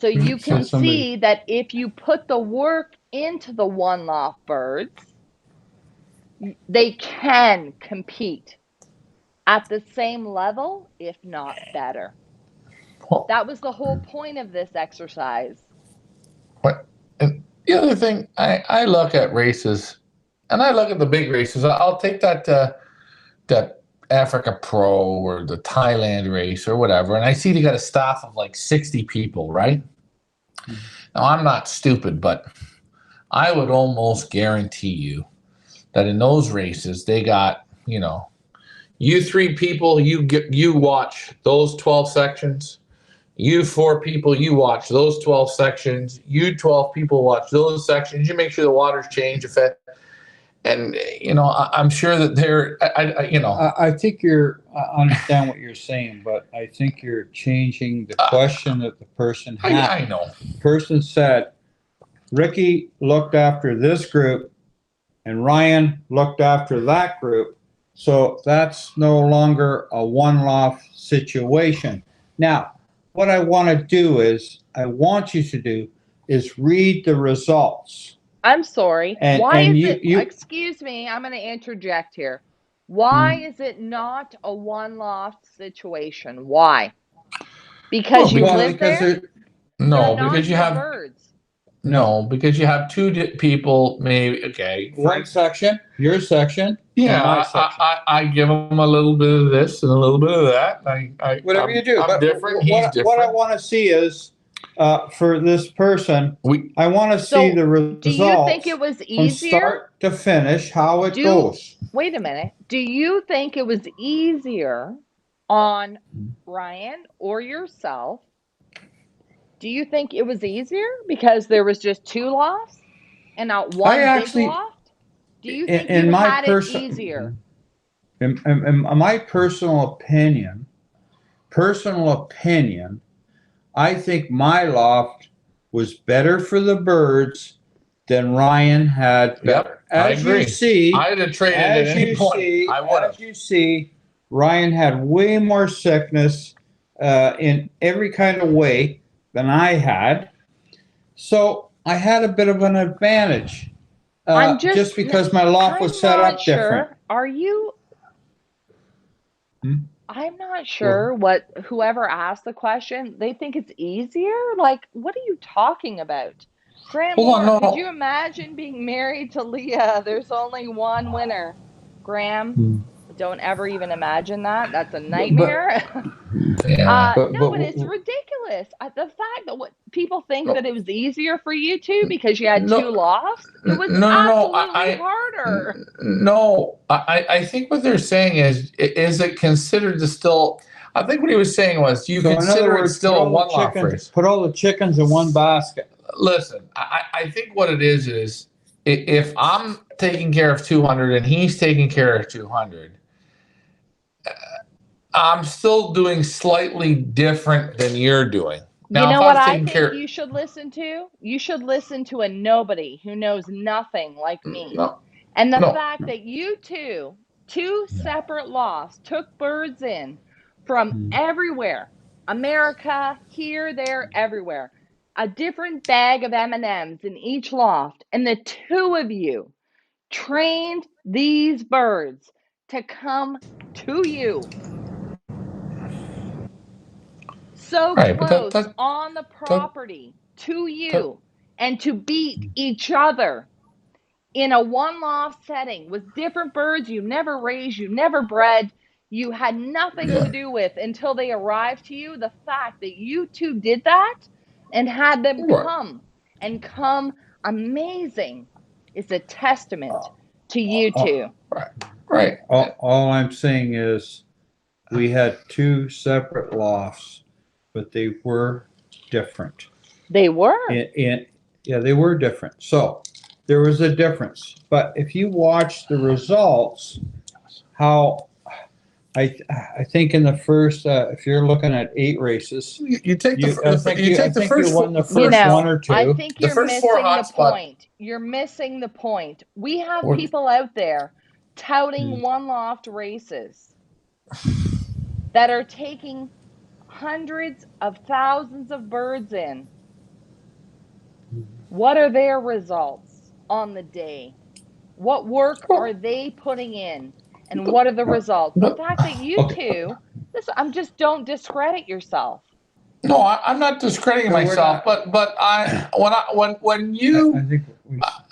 So you can see that if you put the work into the one loft birds, they can compete at the same level, if not better. That was the whole point of this exercise. And the other thing, I look at races, and I look at the big races. I'll take that Africa Pro or the Thailand race or whatever, and I see they got a staff of like 60 people, right? Mm-hmm. Now, I'm not stupid, but I would almost guarantee you that in those races, they got, you 3 people, you watch those 12 sections. You 4 people, you watch those 12 sections. You 12 people watch those sections. You make sure the water's changed. And, I'm sure that they're, I think I understand what you're saying, but I think you're changing the question that the person had. I know. The person said, Ricky looked after this group and Ryan looked after that group. So that's no longer a one loft situation. Now, what I want you to do is read the results. I'm sorry. Excuse me, I'm going to interject here. Why is it not a one loft situation? Why? Because you live there? No, because you have birds. No, because you have 2 people, maybe. Okay, one section, your section. Yeah, my section. I give them a little bit of this and a little bit of that. Whatever you do. I'm different. He's different. What I want to see is For this person, I want to see So, the do you think results it was from easier? start to finish, how it goes. Wait a minute. Do you think it was easier on Ryan or yourself? Do you think it was easier because there was just 2 lofts and not I one big actually, loft? Do you think in you my had it easier? in my personal opinion, I think my loft was better for the birds than Ryan had better. I As agree. you see, I'd have traded at any point. I would have. as you see, Ryan had way more sickness in every kind of way than I had. So I had a bit of an advantage just because my loft was set up different. Are you? Hmm? I'm not sure what whoever asked the question, they think it's easier? Like, what are you talking about? Graham Hold on, Moore, no. could you imagine being married to Leah? There's only one winner. Graham, don't ever even imagine that. That's a nightmare. Yeah. No, but it's ridiculous. The fact that what people think that it was easier for you two because you had 2 lofts, it was absolutely harder. No, I think what they're saying is it considered to still? I think what he was saying was, do you So in other consider it words, still a one loft race? put all the chickens in one basket. Listen, I think what it is if I'm taking care of 200 and he's taking care of 200, I'm still doing slightly different than you're doing. Now, You know if what I was I taking think care, you should listen to? You should listen to a nobody who knows nothing like me. no, And the no, fact that you two separate lofts, took birds in from everywhere, America, here, there, everywhere, a different bag of M&Ms in each loft, and the two of you trained these birds to come to you so right, but close on the property to that you and to beat each other in a one loft setting with different birds you never raised, you never bred, you had nothing to do with until they arrived to you. The fact that you two did that and had them come amazing is a testament to you two. right. All I'm saying is we had 2 separate lofts, but they were different. They were. Yeah, they were different. So there was a difference. But if you watch the results, how I think in the first, if you're looking at 8 races, You take the you first won the four, first one or two. I think The you're first 4 missing the hot spot. point. You're missing the point. We have Or- people out there touting one loft races that are taking hundreds of thousands of birds in. What are their results on the day? What work are they putting in? And what are the results? The fact that you two, don't discredit yourself. No, I'm not discrediting No, we're myself, not. but when you, I think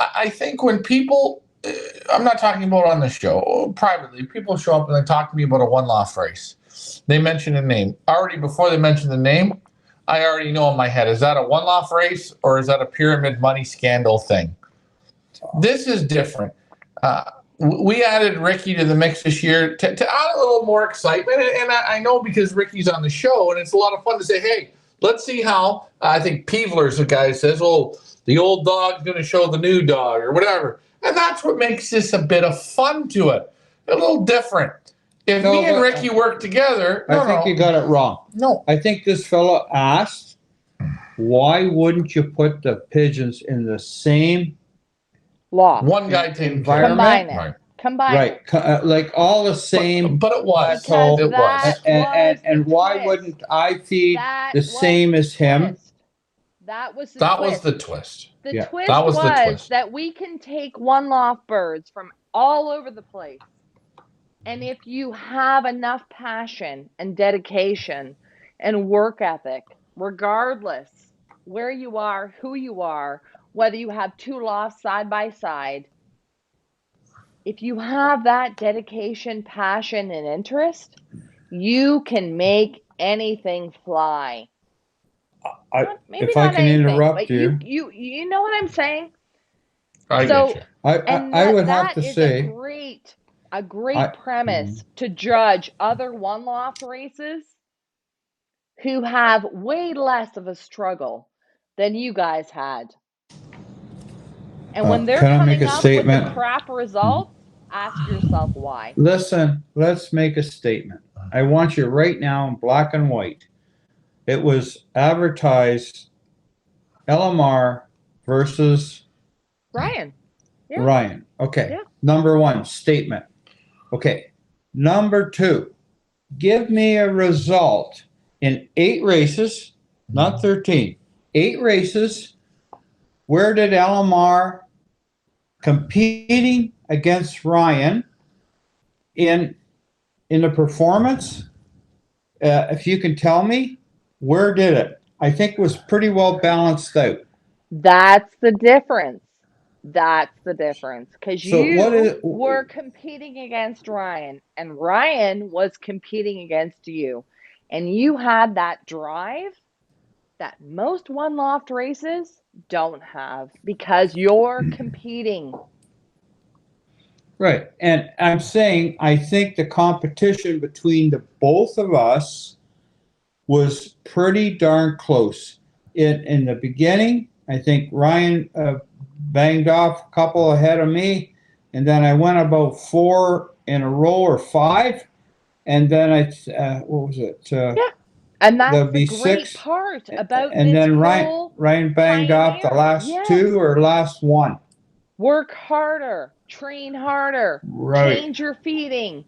I think when people, I'm not talking about on the show, privately, people show up and they talk to me about a one loft race. They mention a name. Already before they mention the name, I already know in my head, is that a one loft race or is that a pyramid money scandal thing? This is different. We added Ricky to the mix this year to add a little more excitement. And I know because Ricky's on the show, and it's a lot of fun to say, hey, let's see how. I think Peevler's the guy who says, oh, the old dog's going to show the new dog or whatever. And that's what makes this a bit of fun to it. A little different. If me and Ricky work together, I think you got it wrong. No. I think this fellow asked, why wouldn't you put the pigeons in the same loft? One guy taking environment? Combine it. Like all the same. But it was. Because It was. And why wouldn't I feed the same as him? That was the That twist. was the twist. The twist that was the twist. that we can take one loft birds from all over the place. And if you have enough passion and dedication and work ethic, regardless where you are, who you are, whether you have 2 lofts side by side, if you have that dedication, passion, and interest, you can make anything fly. Maybe if not I can anything, interrupt but you, you know what I'm saying? I So, get you. I would have that to is say, a great I, premise to judge other one loft races who have way less of a struggle than you guys had. And when they're can I make coming a up with the statement? crap results, ask yourself why. Listen, let's make a statement. I want you right now in black and white. It was advertised LMR versus Ryan. Yeah. Ryan. Okay. Yeah. Number one, statement. Okay. Number two, give me a result in 8 races, not 13, 8 races. Where did LMR competing against Ryan in the performance? If you can tell me, where did it? I think it was pretty well balanced out. That's the difference. That's the difference. Because So what you is were competing against Ryan, and Ryan was competing against you. And you had that drive that most one loft races don't have because you're competing. right? And I'm saying I think the competition between the both of us was pretty darn close. In the beginning, I think Ryan banged off a couple ahead of me, and then I went about 4 in a row or 5, and then what was it? Yeah. And that's There'll the be great 6, part about and this then whole Ryan banged off the Pioneer. last Yes. 2 or last 1. Work harder, train harder, Right. change your feeding,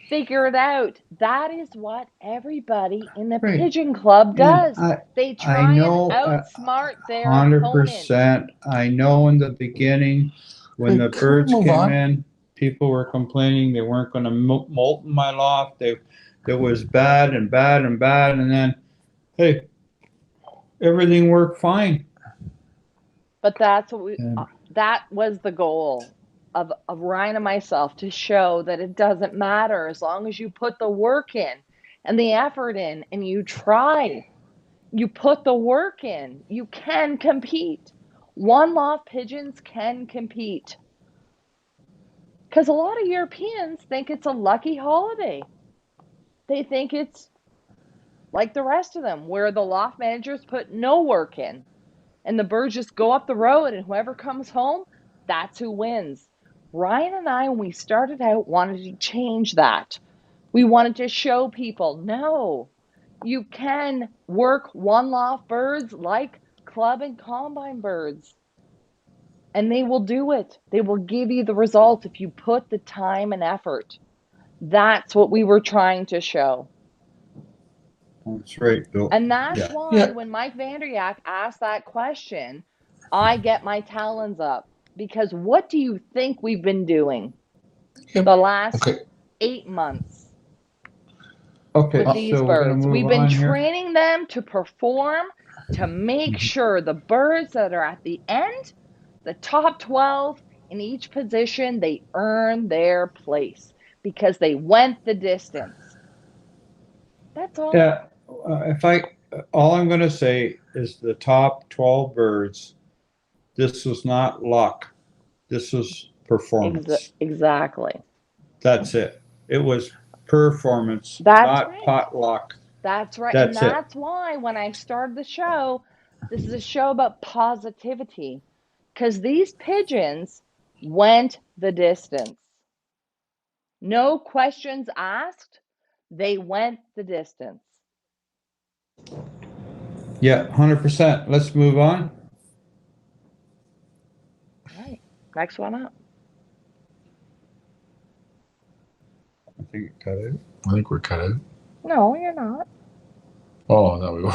figure it out. That is what everybody in the Right. Pigeon Club does. And They try know, and outsmart their opponent. 100%. I know in the beginning when the Can we birds move came on? in, people were complaining they weren't going to molt in my loft. It was bad and bad and bad, and then, hey, everything worked fine. But that's what And that was the goal of Ryan and myself, to show that it doesn't matter as long as you put the work in and the effort in and you try. You put the work in, you can compete. One loft pigeons can compete. Because a lot of Europeans think it's a lucky holiday. They think it's like the rest of them, where the loft managers put no work in and the birds just go up the road, and whoever comes home, that's who wins. Ryan and I, when we started out, wanted to change that. We wanted to show people, no, you can work one loft birds like club and combine birds. And they will do it. They will give you the results if you put the time and effort. That's what we were trying to show. that's right, Bill. And that's Yeah. why Yeah. when Mike Vanderyak asked that question, I get my talons up. Because what do you think we've been doing Yep. the last Okay. 8 months Okay, with these so we're gonna birds? move We've been on here. training them to perform, to make sure the birds that are at the end, the top 12 in each position, they earn their place because they went the distance. That's all. Yeah, all I'm going to say is the top 12 birds, this was not luck. This was performance. Exactly. That's it. It was performance, That's not right. pot luck. That's right. That's And it. that's why when I started the show, this is a show about positivity. Because these pigeons went the distance. No questions asked. They went the distance. Yeah, 100%. Let's move on. All right. Next one up. I think it cut out. I think we're cut out. No, you're not. Oh, there we go.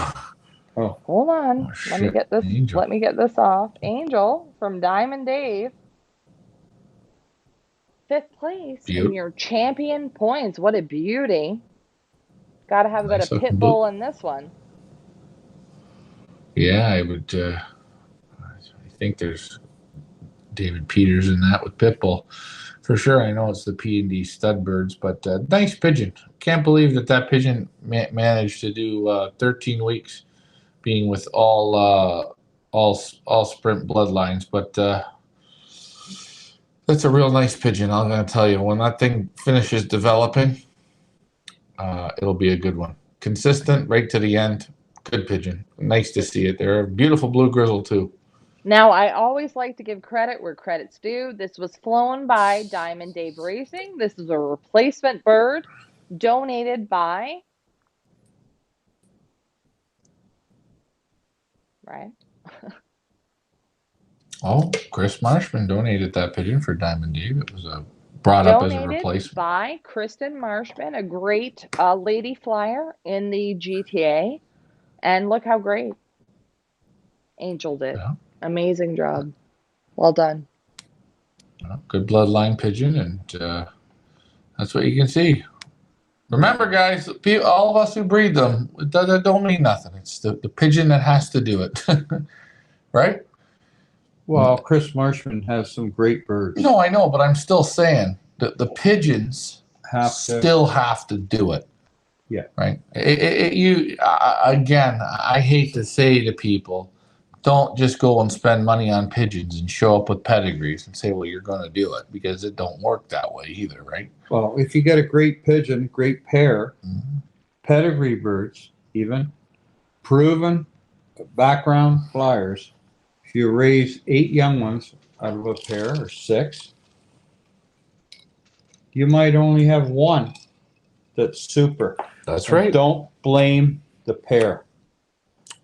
Oh, Hold on. Oh, Let me shit. get this. Angel. Let me get this off. Angel from Diamond Dave. 5th place in Beaut. your champion points. What a beauty. Got to have a bit Nice of looking pit bull in this one. Yeah, I would. I think there's David Peters in that with Pitbull for sure. I know it's the P&D stud birds, but nice pigeon. Can't believe that pigeon managed to do 13 weeks being with all sprint bloodlines. But that's a real nice pigeon. I'm going to tell you, when that thing finishes developing, it'll be a good one. Consistent, right to the end. Good pigeon. Nice to see it. They're a beautiful blue grizzle too. Now, I always like to give credit where credit's due. This was flown by Diamond Dave Racing. This is a replacement bird donated by, right? Oh, Chris Marshman donated that pigeon for Diamond Dave. It was brought up as a Donated replacement. by Kristen Marshman, a great lady flyer in the GTA. And look how great Angel did. Yeah. Amazing job. Well done. Good bloodline pigeon, and that's what you can see. Remember, guys, all of us who breed them, that don't mean nothing. It's the pigeon that has to do it, right? Well, Chris Marshman has some great birds. No, I know, but I'm still saying that the pigeons still have to do it. Yeah. Right. Again, I hate to say to people, don't just go and spend money on pigeons and show up with pedigrees and say, well, you're going to do it, because it don't work that way either, right? Well, if you get a great pigeon, great pair, pedigree birds, even proven background flyers, if you raise 8 young ones out of a pair or 6, you might only have 1 that's super. That's right. Don't blame the pair.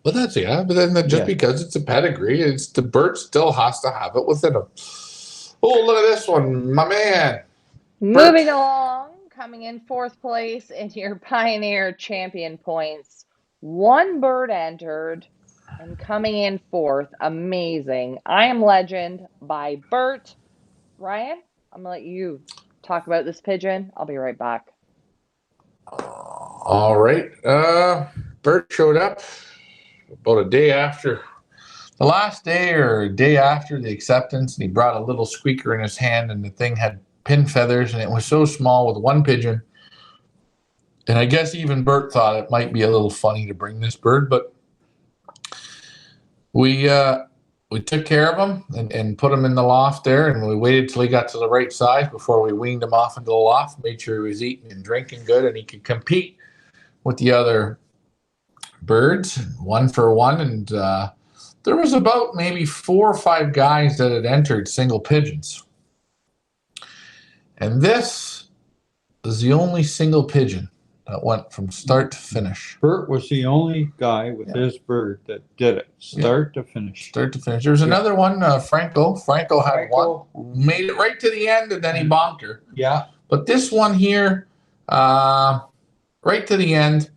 But that's, yeah, but then just Yeah. because it's a pedigree, it's the bird still has to have it within him. Oh, look at this one, my man. Moving along, coming in 4th place in your Pioneer Champion points. 1 bird entered and coming in 4th. Amazing. I Am Legend by Bert. Ryan, I'm going to let you talk about this pigeon. I'll be right back. All right. Bert showed up about a day after the last day or a day after the acceptance, and he brought a little squeaker in his hand, and the thing had pin feathers, and it was so small with 1 pigeon. And I guess even Bert thought it might be a little funny to bring this bird, but we took care of him and put him in the loft there, and we waited till he got to the right size before we weaned him off into the loft, made sure he was eating and drinking good, and he could compete with the other birds, 1 for 1. And there was about maybe 4 or 5 guys that had entered single pigeons. And this is the only single pigeon that went from start to finish. Bert was the only guy with his bird that did it, start to finish. Start to finish. There was another one, Franco. Franco had one, made it right to the end, and then he bonked her. Yeah. But this one here, right to the end,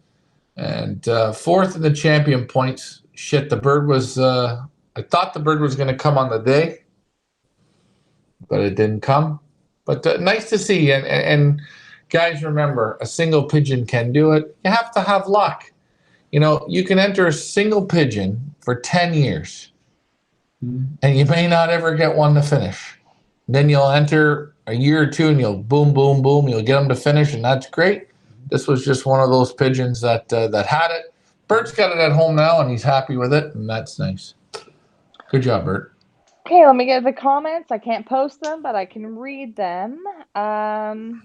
and 4th in the champion points. Shit, the bird was, I thought the bird was going to come on the day, but it didn't come. But nice to see. And guys, remember, a single pigeon can do it. You have to have luck. You know, you can enter a single pigeon for 10 years, and you may not ever get one to finish. Then you'll enter a year or 2, and you'll boom, boom, boom. You'll get them to finish, and that's great. This was just one of those pigeons that had it. Bert's got it at home now, and he's happy with it, and that's nice. Good job, Bert. Okay, let me get the comments. I can't post them, but I can read them. Granmore,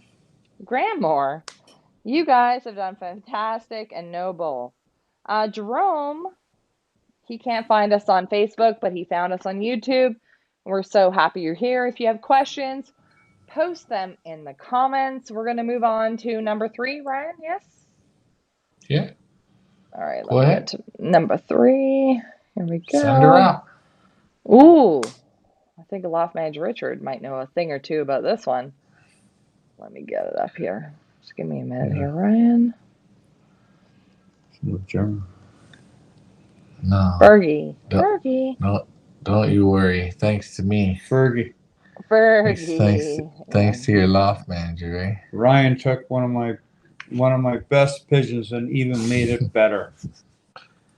you guys have done fantastic and noble. Jerome, he can't find us on Facebook, but he found us on YouTube. We're so happy you're here. If you have questions, post them in the comments. We're going to move on to number 3, Ryan, yes? Yeah. All right, Go ahead. get to number 3. Here we go. Send her out. Ooh, I think a loft manager Richard might know a thing or two about this one. Let me get it up here. Just give me a minute here, Ryan. No. Fergie. No. Fergie. No, don't you worry. Thanks to me. Fergie. Fergie. Thanks to your loft manager, eh? Ryan took one of my best pigeons and even made it better.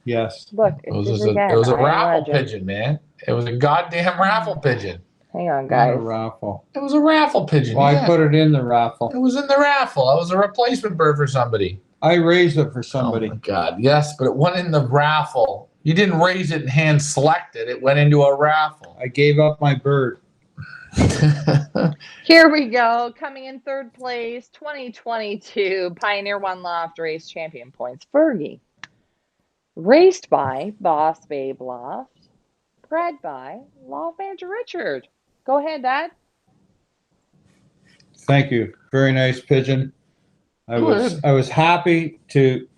Yes. Look, It was a raffle pigeon, man. It was a goddamn raffle pigeon. Hang on, Not a guys. raffle. It was a raffle pigeon. Well, yeah. I put it in the raffle. It was in the raffle. I was a replacement bird for somebody. I raised it for somebody. Oh my God, yes, but it went in the raffle You didn't raise it and hand select it. It went into a raffle. I gave up my bird. Here we go. Coming in third place, 2022 Pioneer One Loft Race Champion Points. Fergie. Raced by Boss Babe Loft. Bred by Loft Manager Richard. Go ahead, Dad. Thank you. Very nice pigeon. I Good. was happy to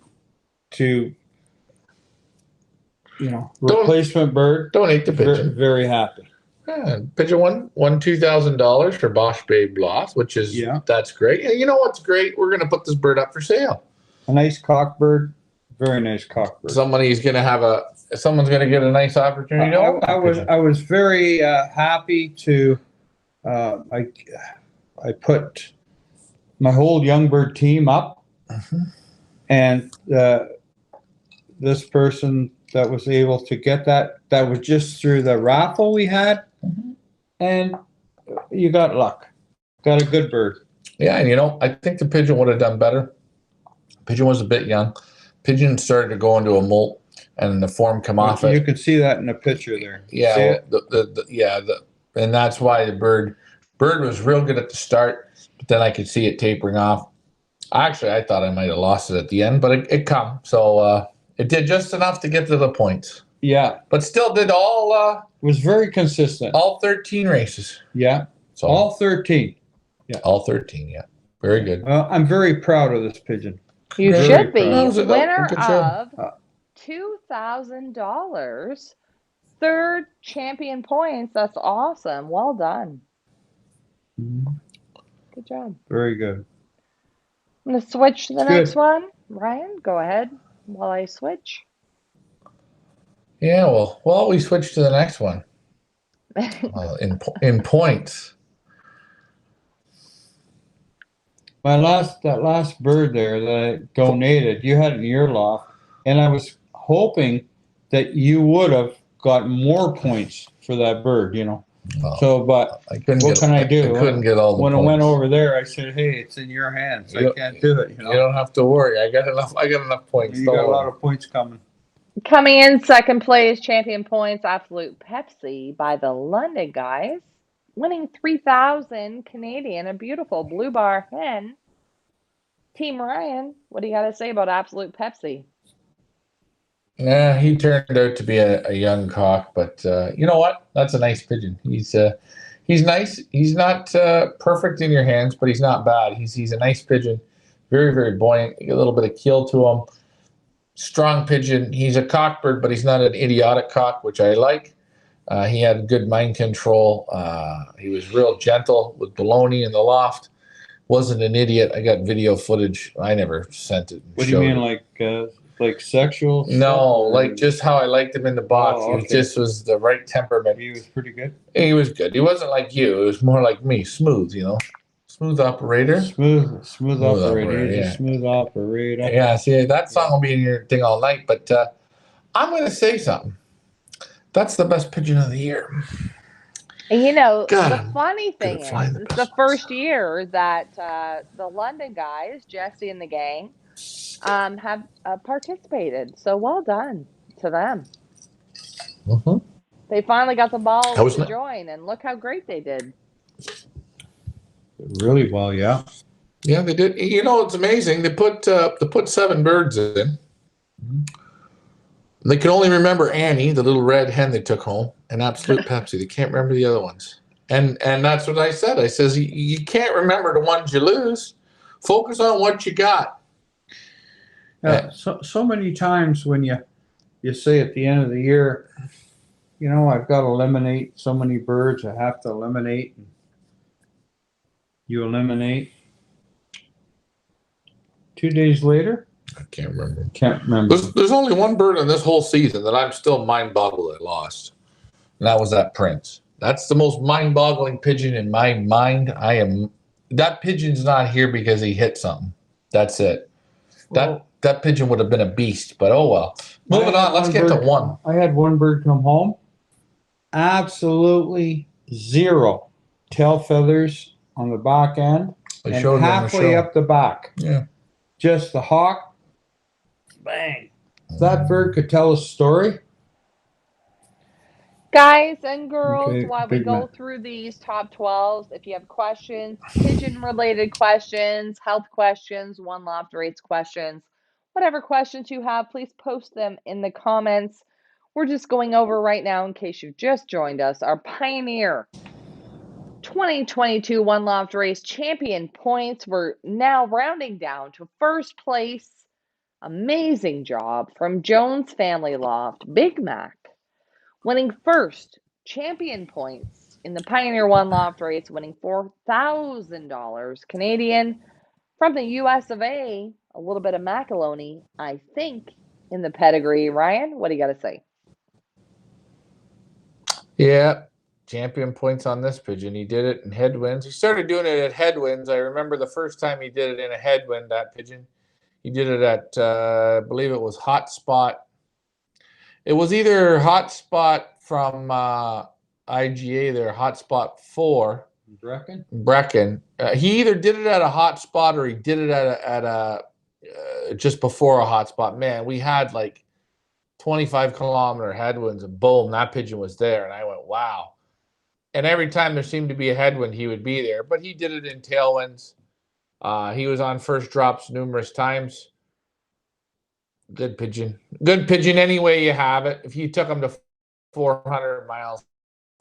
replacement bird. Donate the pigeon. Very happy. Yeah, pigeon won $2,000 for Bosch Babe Loft, which is that's great. And you know what's great? We're gonna put this bird up for sale. A nice cockbird. Very nice cockbird. Someone's gonna get a nice opportunity. I was very happy to. I put my whole young bird team up, and this person that was able to get that was just through the raffle we had, and you got luck. Got a good bird. Yeah, and I think the pigeon would have done better. Pigeon was a bit young. Pigeon started to go into a molt, and the form come off it. You can see that in the picture there. Yeah, and that's why the bird was real good at the start, but then I could see it tapering off. Actually, I thought I might have lost it at the end, but it come. So it did just enough to get to the points. Yeah, but still did all. Was very consistent. All 13 races. Yeah, so all 13. Yeah, all 13. Yeah, very good. Well, I'm very proud of this pigeon. You Very should be. proud. Winner of $2,000. Third champion points. That's awesome. Well done. Good job. Very good. I'm going to switch to the next one. Ryan, go ahead while I switch. Yeah, well, we switch to the next one. In points. That last bird there that I donated, you had in your loft, and I was hoping that you would have got more points for that bird, Well, so, but I couldn't what can I do? I couldn't get all the when points. I went over there, I said, "Hey, it's in your hands. I can't do it." You don't have to worry. I got enough points. You got a lot of points coming. Coming in second place, champion points, Absolute Pepsi by the London guys, winning 3,000 Canadian, a beautiful blue bar hen. Team Ryan, what do you got to say about Absolute Pepsi? Yeah, he turned out to be a young cock, but you know what? That's a nice pigeon. He's nice. He's not perfect in your hands, but he's not bad. He's a nice pigeon, very, very buoyant. A little bit of keel to him. Strong pigeon. He's a cockbird, but he's not an idiotic cock, which I like. He had good mind control. He was real gentle with baloney in the loft. Wasn't an idiot. I got video footage. I never sent it. What do you mean, like sexual? No, like just how I liked him in the box. Oh, okay. He just was the right temperament. He was pretty good. He was good. He wasn't like you. It was more like me, smooth. Smooth operator. Smooth operator. He's yeah. a smooth operator. Yeah, see, that song will be in your thing all night. But I'm going to say something. That's the best pigeon of the year. And God, the funny thing is, it's the first year that the London guys, Jesse and the gang, have participated. So well done to them. Mm-hmm. They finally got the balls to join, and look how great they did. Really well, yeah. Yeah, they did. It's amazing. They put 7 birds in. Mm-hmm. They can only remember Annie, the little red hen they took home, and Absolute Pepsi. They can't remember the other ones. And that's what I said. I says, you can't remember the ones you lose. Focus on what you got. So many times when you say at the end of the year, I've got to eliminate so many birds. I have to eliminate. You eliminate. 2 days later? I can't remember. There's only one bird in this whole season that I'm still mind-boggled I lost. And that was that Prince. That's the most mind-boggling pigeon in my mind. That pigeon's not here because he hit something. That's it. That pigeon would have been a beast, but oh well. Moving on, let's get to one. I had one bird come home. Absolutely zero tail feathers on the back end. And halfway up the back. Yeah. Just the hawk. Bang. That bird could tell a story. Guys and girls, Okay, while we big go man. through these top 12s, if you have questions, pigeon-related questions, health questions, One Loft rates questions, whatever questions you have, please post them in the comments. We're just going over right now, in case you've just joined us, our Pioneer 2022 One Loft Race champion points. We're now rounding down to first place. Amazing job from Jones Family Loft, Big Mac, winning first champion points in the Pioneer One Loft race, winning $4,000 Canadian from the US of A. A little bit of macaroni, I think, in the pedigree. Ryan, what do you got to say? Yeah, champion points on this pigeon. He did it in headwinds. He started doing it at headwinds. I remember the first time he did it in a headwind, that pigeon. He did it at, I believe it was Hot Spot. It was either Hot Spot from IGA there, Hot Spot 4. Brecken. He either did it at a hot spot or he did it at a just before a hot spot. Man, we had like 25-kilometer headwinds, and boom, that pigeon was there. And I went, wow. And every time there seemed to be a headwind, he would be there. But he did it in tailwinds. He was on first drops numerous times. Good pigeon. Good pigeon any way you have it. If you took him to 400 miles,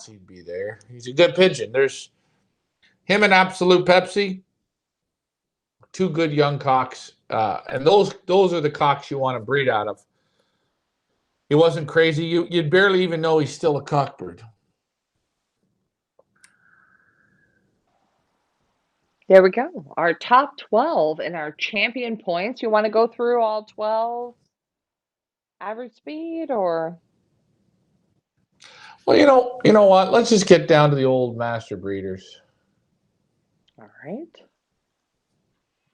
he'd be there. He's a good pigeon. There's him and Absolute Pepsi, two good young cocks. And those are the cocks you want to breed out of. He wasn't crazy. You'd barely even know he's still a cockbird. There we go. Our top 12 in our champion points. You want to go through all 12 average speed or? Well, you know what? Let's just get down to the old master breeders. All right.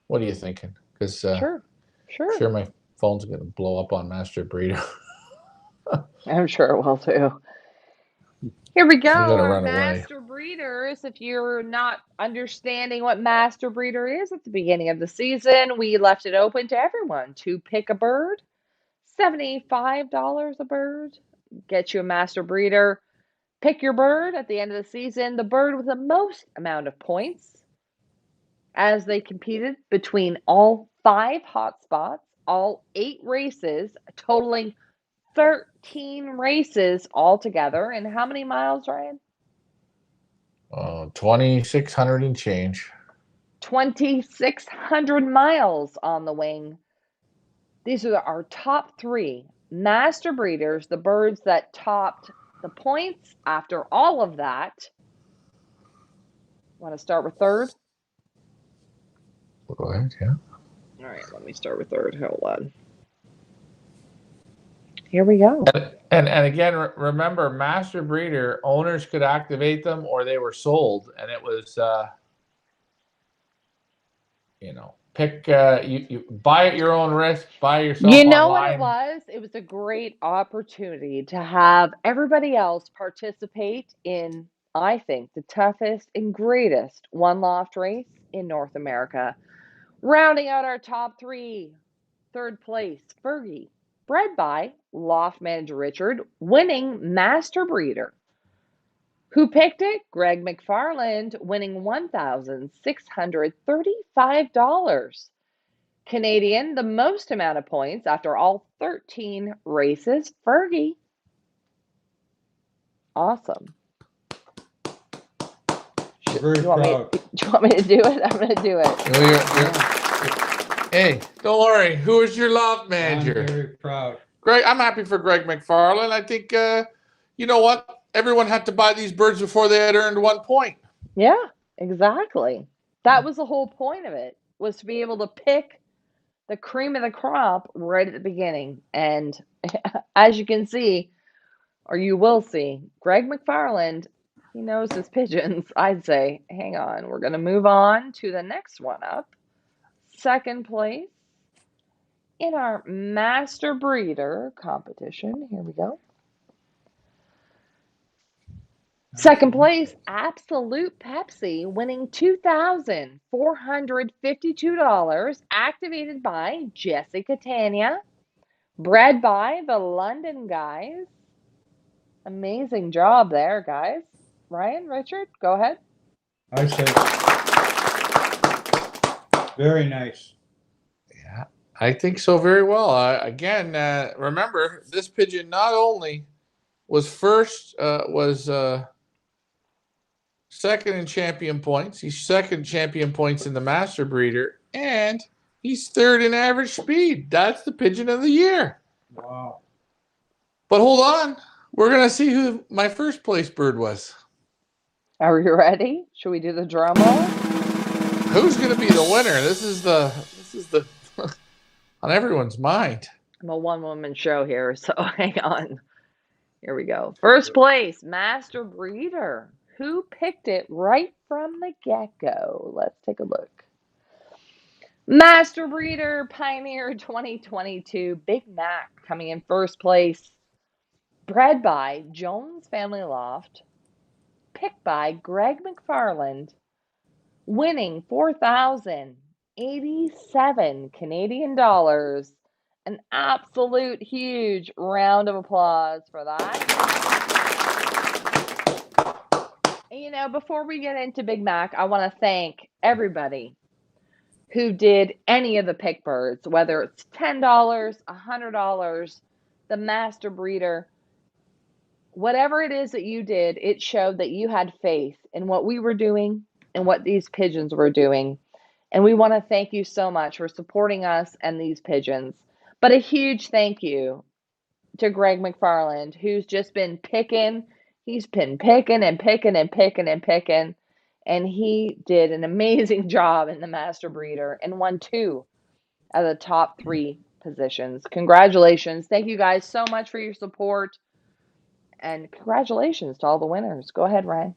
What are you thinking? Because Sure. sure my phone's going to blow up on master breeder. I'm sure it will too. Here we go. gotta Our run away. master breeders. If you're not understanding what master breeder is at the beginning of the season, we left it open to everyone to pick a bird. $75 a bird. Get you a master breeder. Pick your bird at the end of the season, the bird with the most amount of points, as they competed between all 5 hotspots, all 8 races, totaling 13 races altogether. And how many miles, Ryan? 2,600 and change. 2,600 miles on the wing. These are our top 3 master breeders, the birds that topped the points after all of that. Want to start with third? Go ahead, yeah. All right, let me start with third. Hold on. Here we go. And again, remember, master breeder owners could activate them, or they were sold, and it was, pick. You buy at your own risk. Buy yourself. You know online. what it was? It was a great opportunity to have everybody else participate in, I think, the toughest and greatest one loft race in North America. Rounding out our top 3, third place, Fergie, bred by loft manager Richard, winning master breeder. Who picked it? Greg McFarland, winning $1,635 Canadian, the most amount of points after all 13 races. Fergie. Awesome. Very proud. Do you want me to do it? I'm going to do it. Hey, don't worry. Who is your loft manager? I'm very proud. Greg, I'm happy for Greg McFarland. I think, you know what? Everyone had to buy these birds before they had earned 1 point. Yeah, exactly. That was the whole point of it, was to be able to pick the cream of the crop right at the beginning. And as you can see, or you will see, Greg McFarland, he knows his pigeons, I'd say. Hang on, we're going to move on to the next one up. Second place in our master breeder competition. Here we go. Second place, Absolute Pepsi, winning $2,452, activated by Jessica Tanya, bred by the London guys. Amazing job there, guys. Ryan, Richard, go ahead. I say, very nice. Yeah, I think so very well. Again, remember, this pigeon not only was second in champion points, he's second champion points in the Master Breeder, and he's third in average speed. That's the pigeon of the year. Wow. But hold on, we're gonna see who my first place bird was. Are you ready? Should we do the drum roll? Who's gonna be the winner? This is the on everyone's mind. I'm a one-woman show here, so hang on. Here we go. First place, Master Breeder. Who picked it right from the get-go? Let's take a look. Master Breeder Pioneer 2022 Big Mac coming in first place. Bred by Jones Family Loft. Picked by Greg McFarland. Winning 4,087 Canadian dollars. An absolute huge round of applause for that. And before we get into Big Mac, I want to thank everybody who did any of the pick birds, whether it's $10, $100, the Master Breeder, whatever it is that you did, it showed that you had faith in what we were doing and what these pigeons were doing. And we want to thank you so much for supporting us and these pigeons. But a huge thank you to Greg McFarland, who's just been picking. He's been picking and picking and picking and picking. And he did an amazing job in the Master Breeder and won 2 of the top 3 positions. Congratulations. Thank you guys so much for your support. And congratulations to all the winners. Go ahead, Ryan.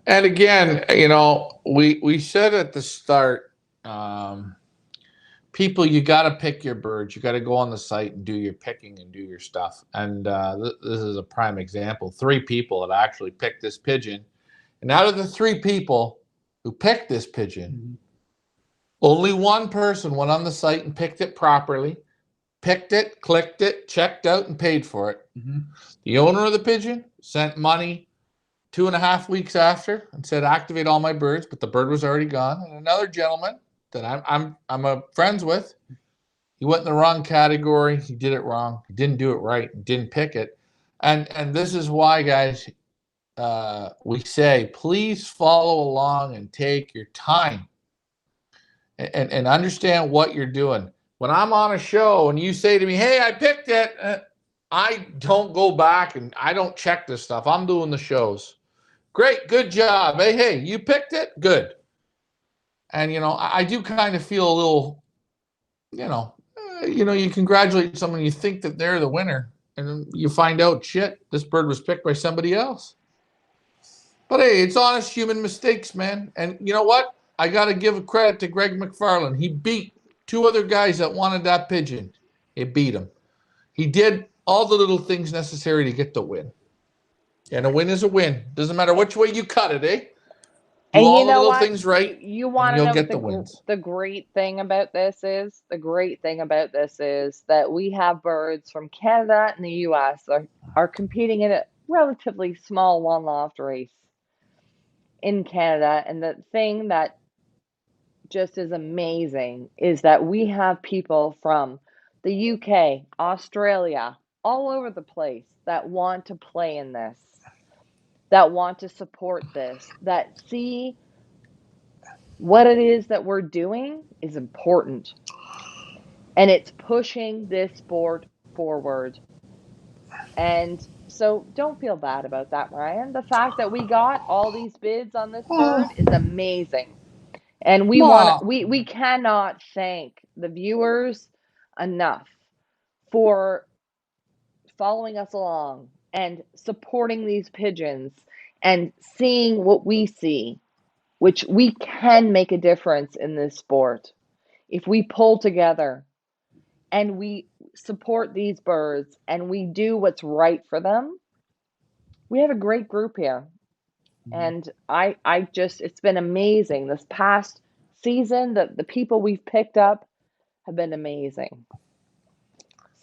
And again, we said at the start, people, you got to pick your birds. You got to go on the site and do your picking and do your stuff. And this is a prime example. 3 people had actually picked this pigeon. And out of the 3 people who picked this pigeon, only one person went on the site and picked it properly, picked it, clicked it, checked out, and paid for it. The owner of the pigeon sent money 2.5 weeks after and said, activate all my birds, but the bird was already gone. And another gentleman that I'm friends with, he went in the wrong category. He did it wrong. He didn't do it right. He didn't pick it. And this is why, guys, we say, please follow along and take your time and understand what you're doing. When I'm on a show and you say to me, hey, I picked it, I don't go back and I don't check this stuff. I'm doing the shows. Great, good job. Hey, you picked it? Good. And, I do kind of feel a little, you congratulate someone, you think that they're the winner, and then you find out, shit, this bird was picked by somebody else. But hey, it's honest human mistakes, man. And you know what? I got to give a credit to Greg McFarland. He beat 2 other guys that wanted that pigeon. He beat them. He did all the little things necessary to get the win. And a win is a win. Doesn't matter which way you cut it, eh? Do And all you the know little what? things right, You want and to you'll know get the wins. the great thing about this is? The great thing about this is that we have birds from Canada and the U.S. are competing in a relatively small one-loft race in Canada. And the thing that just is amazing is that we have people from the UK, Australia, all over the place that want to play in this, that want to support this, that see what it is that we're doing is important. And it's pushing this sport forward. And so don't feel bad about that, Ryan. The fact that we got all these bids on this bird is amazing. And we cannot thank the viewers enough for following us along and supporting these pigeons and seeing what we see, which we can make a difference in this sport. If we pull together and we support these birds and we do what's right for them, we have a great group here. And it's been amazing. This past season, the people we've picked up have been amazing.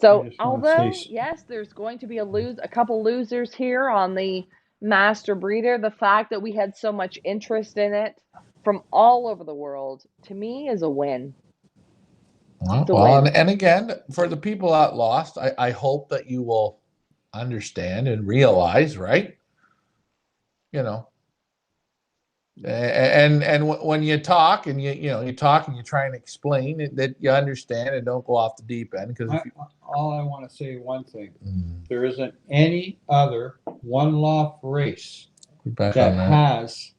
So just wanna although, say- yes, there's going to be a couple losers here on the Master Breeder, the fact that we had so much interest in it from all over the world, to me, is a win. It's a Well, win. and again, for the people that lost, I hope that you will understand and realize, right? You know, and when you talk and you talk and you try and explain it, that you understand and don't go off the deep end because all I want to say one thing. There isn't any other one loft race that has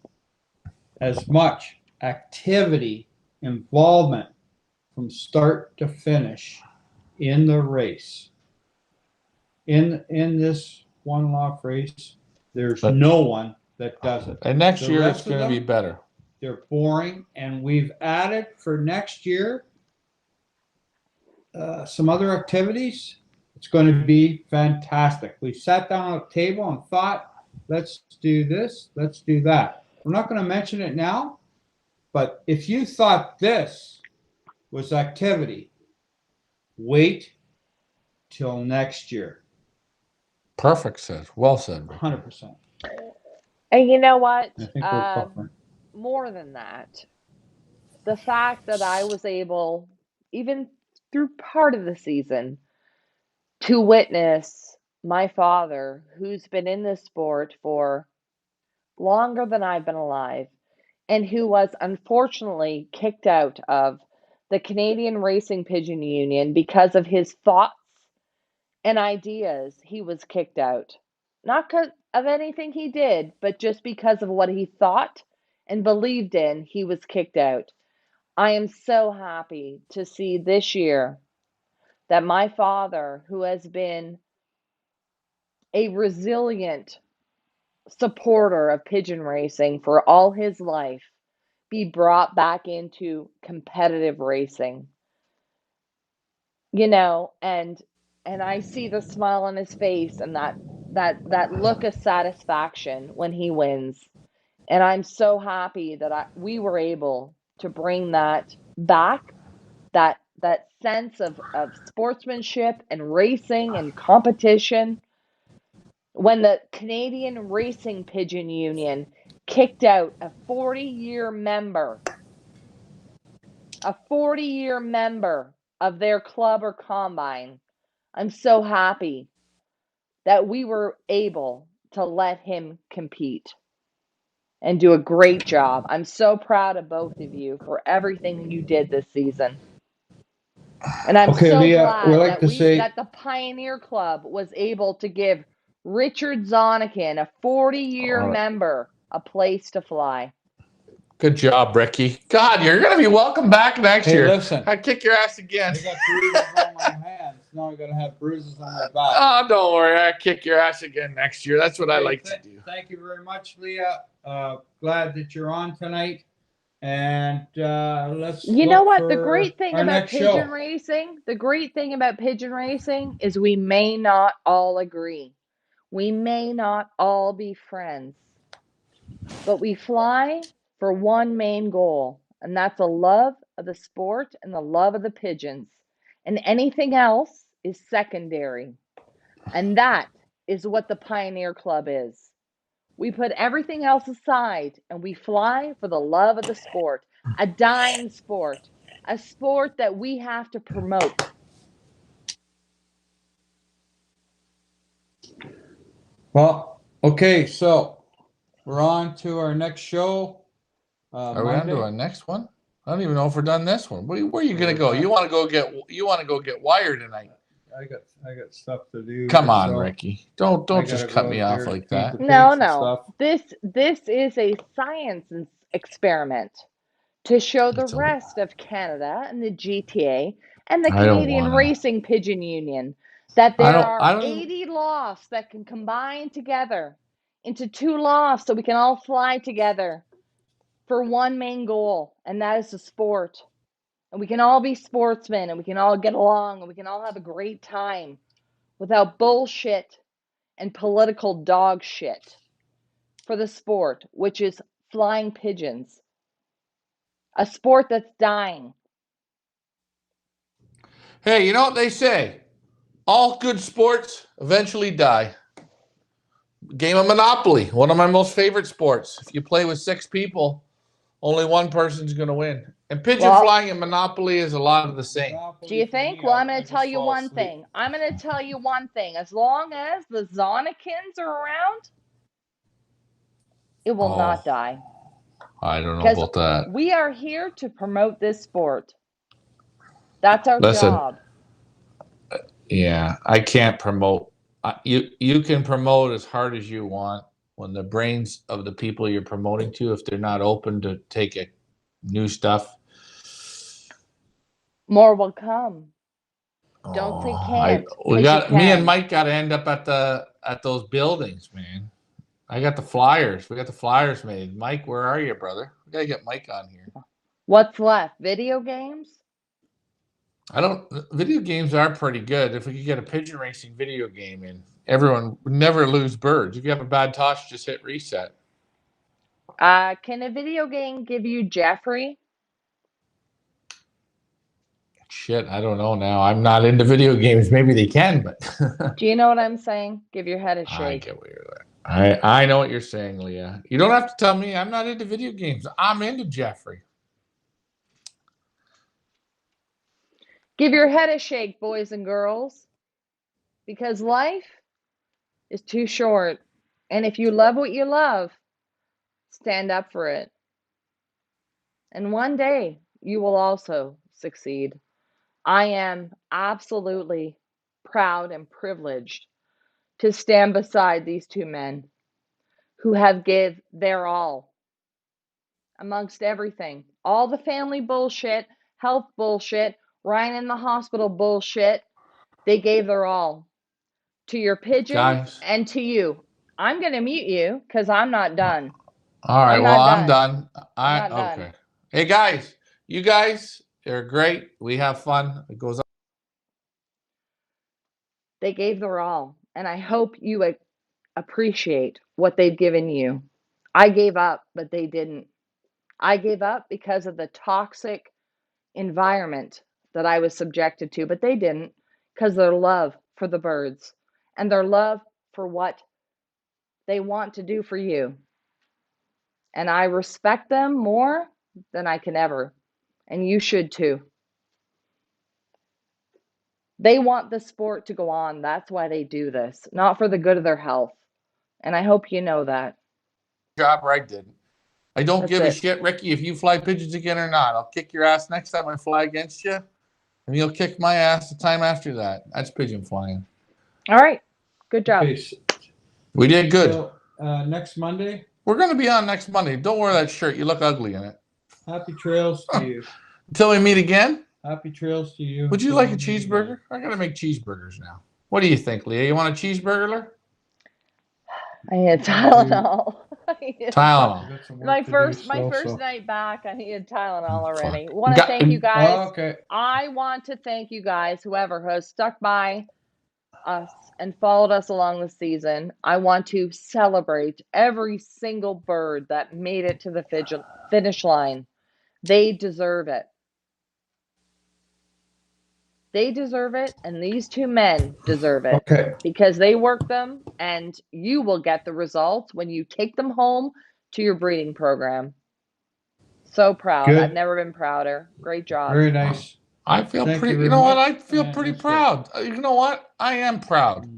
as much activity, involvement from start to finish in the race. In this one loft race, there's no one that does it. And next The year rest it's of going to be them, better. They're boring, and we've added for next year some other activities. It's going to be fantastic. We sat down at a table and thought, let's do this, let's do that. We're not going to mention it now, but if you thought this was activity, wait till next year. Perfect said. Well said. 100%. And you know what? I think we're buffering. More than that, the fact that I was able, even through part of the season, to witness my father, who's been in this sport for longer than I've been alive, and who was unfortunately kicked out of the Canadian Racing Pigeon Union because of his thoughts and ideas. He was kicked out. Not because of anything he did, but just because of what he thought and believed in, he was kicked out. I am so happy to see this year that my father, who has been a resilient supporter of pigeon racing for all his life, be brought back into competitive racing. You know, and I see the smile on his face and that look of satisfaction when he wins. And I'm so happy that we were able to bring that back, that sense of sportsmanship and racing and competition. When the Canadian Racing Pigeon Union kicked out a 40-year member of their club or combine, I'm so happy that we were able to let him compete and do a great job. I'm so proud of both of you for everything you did this season. And I'm Okay, so Leah, we glad like to say that the Pioneer Club was able to give Richard Zonikin, a 40-year member, a place to fly. Good job, Ricky. God, you're going to be welcome back next year. Listen, I'd kick your ass again. I got bruises on my hands. Now I got to have bruises on my back. Oh, don't worry. I'll kick your ass again next year. That's what I like to do. Thank you very much, Leah. Glad that you're on tonight. And let's. You know what? The great thing our about next pigeon show. racing, the great thing about pigeon racing is we may not all agree. We may not all be friends. But we fly for one main goal, and that's a love of the sport and the love of the pigeons. And anything else is secondary. And that is what the Pioneer Club is. We put everything else aside and we fly for the love of the sport, a dying sport, a sport that we have to promote. Well, okay, so we're on to our next show. Are we on to our next one? I don't even know if we're done this one. Where are you going to go? You want to go get wired tonight? I got stuff to do. Come on, Ricky. Don't just cut me off like that. No. This is a science experiment to show the rest of Canada and the GTA and the Canadian Racing Pigeon Union that there are 80 lofts that can combine together into 2 lofts so we can all fly together for one main goal, and that is the sport. And we can all be sportsmen and we can all get along and we can all have a great time without bullshit and political dog shit for the sport, which is flying pigeons. A sport that's dying. Hey, you know what they say? all good sports eventually die. Game of Monopoly, one of my most favorite sports. If you play with 6 people, only one person's going to win. And pigeon flying and Monopoly is a lot of the same. Do you think? Well, I'm going to tell you one thing. I'm going to tell you one thing. As long as the Zonekins are around, it will not die. I don't know about that. We are here to promote this sport. That's our job. Yeah, I can't promote. You can promote as hard as you want when the brains of the people you're promoting to, if they're not open to take new stuff. More will come. Don't say can't. Me and Mike got to end up at those buildings, man. I got the flyers. We got the flyers made. Mike, where are you, brother? We got to get Mike on here. What's left? Video games? Video games are pretty good. If we could get a pigeon racing video game in, everyone would never lose birds. If you have a bad toss, just hit reset. Can a video game give you Jeffrey? Shit, I don't know now. I'm not into video games. Maybe they can, but. Do you know what I'm saying? Give your head a shake. I get what you're saying. I know what you're saying, Leah. You don't have to tell me I'm not into video games. I'm into Jeffrey. Give your head a shake, boys and girls, because life is too short. And if you love what you love, stand up for it. And one day you will also succeed. I am absolutely proud and privileged to stand beside these 2 men who have give their all amongst everything. All the family bullshit, health bullshit, Ryan in the hospital bullshit. They gave their all to your pigeon and to you. I'm going to mute you because I'm not done. All right. I'm done. Okay. Hey, guys, you guys are great. We have fun. It goes on. They gave their all, and I hope you appreciate what they've given you. I gave up, but they didn't. I gave up because of the toxic environment that I was subjected to, but they didn't, because their love for the birds and their love for what they want to do for you. And I respect them more than I can ever, and you should too. They want the sport to go on. That's why they do this, not for the good of their health. And I hope you know that. Job right didn't. I don't give a shit, Ricky, if you fly pigeons again or not. I'll kick your ass next time I fly against you, and you'll kick my ass the time after that. That's pigeon flying. All right. Good job. We did good. So, next Monday? We're going to be on next Monday. Don't wear that shirt. You look ugly in it. Happy trails to you. Until we meet again. Happy trails to you. Would you like a cheeseburger? I got to make cheeseburgers now. What do you think, Leah? You want a cheeseburger? I need Tylenol. Tylenol. My first night back, I needed Tylenol already. Want to thank you guys. Okay. I want to thank you guys, whoever has stuck by us and followed us along the season. I want to celebrate every single bird that made it to the finish line. They deserve it. They deserve it, and these 2 men deserve it. Okay. Because they work them, and you will get the results when you take them home to your breeding program. So proud. Good. I've never been prouder. Great job. Very nice. I feel pretty, you know what? I feel pretty proud. You know what? I am proud.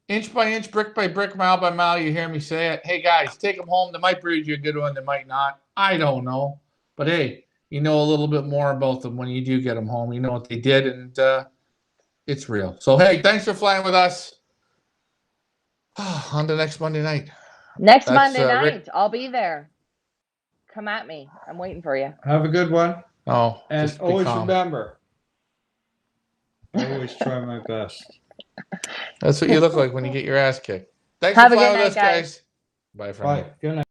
Inch by inch, brick by brick, mile by mile, you hear me say it. Hey, guys, take them home. They might breed you a good one. They might not. I don't know. But, hey, you know a little bit more about them when you do get them home. You know what they did, and it's real. So, hey, thanks for flying with us. On to next Monday night. Monday night, I'll be there. Come at me. I'm waiting for you. Have a good one. Oh, and always remember, I always try my best. That's what you look like when you get your ass kicked. Thanks for flying with us, guys. Bye for now. Good night.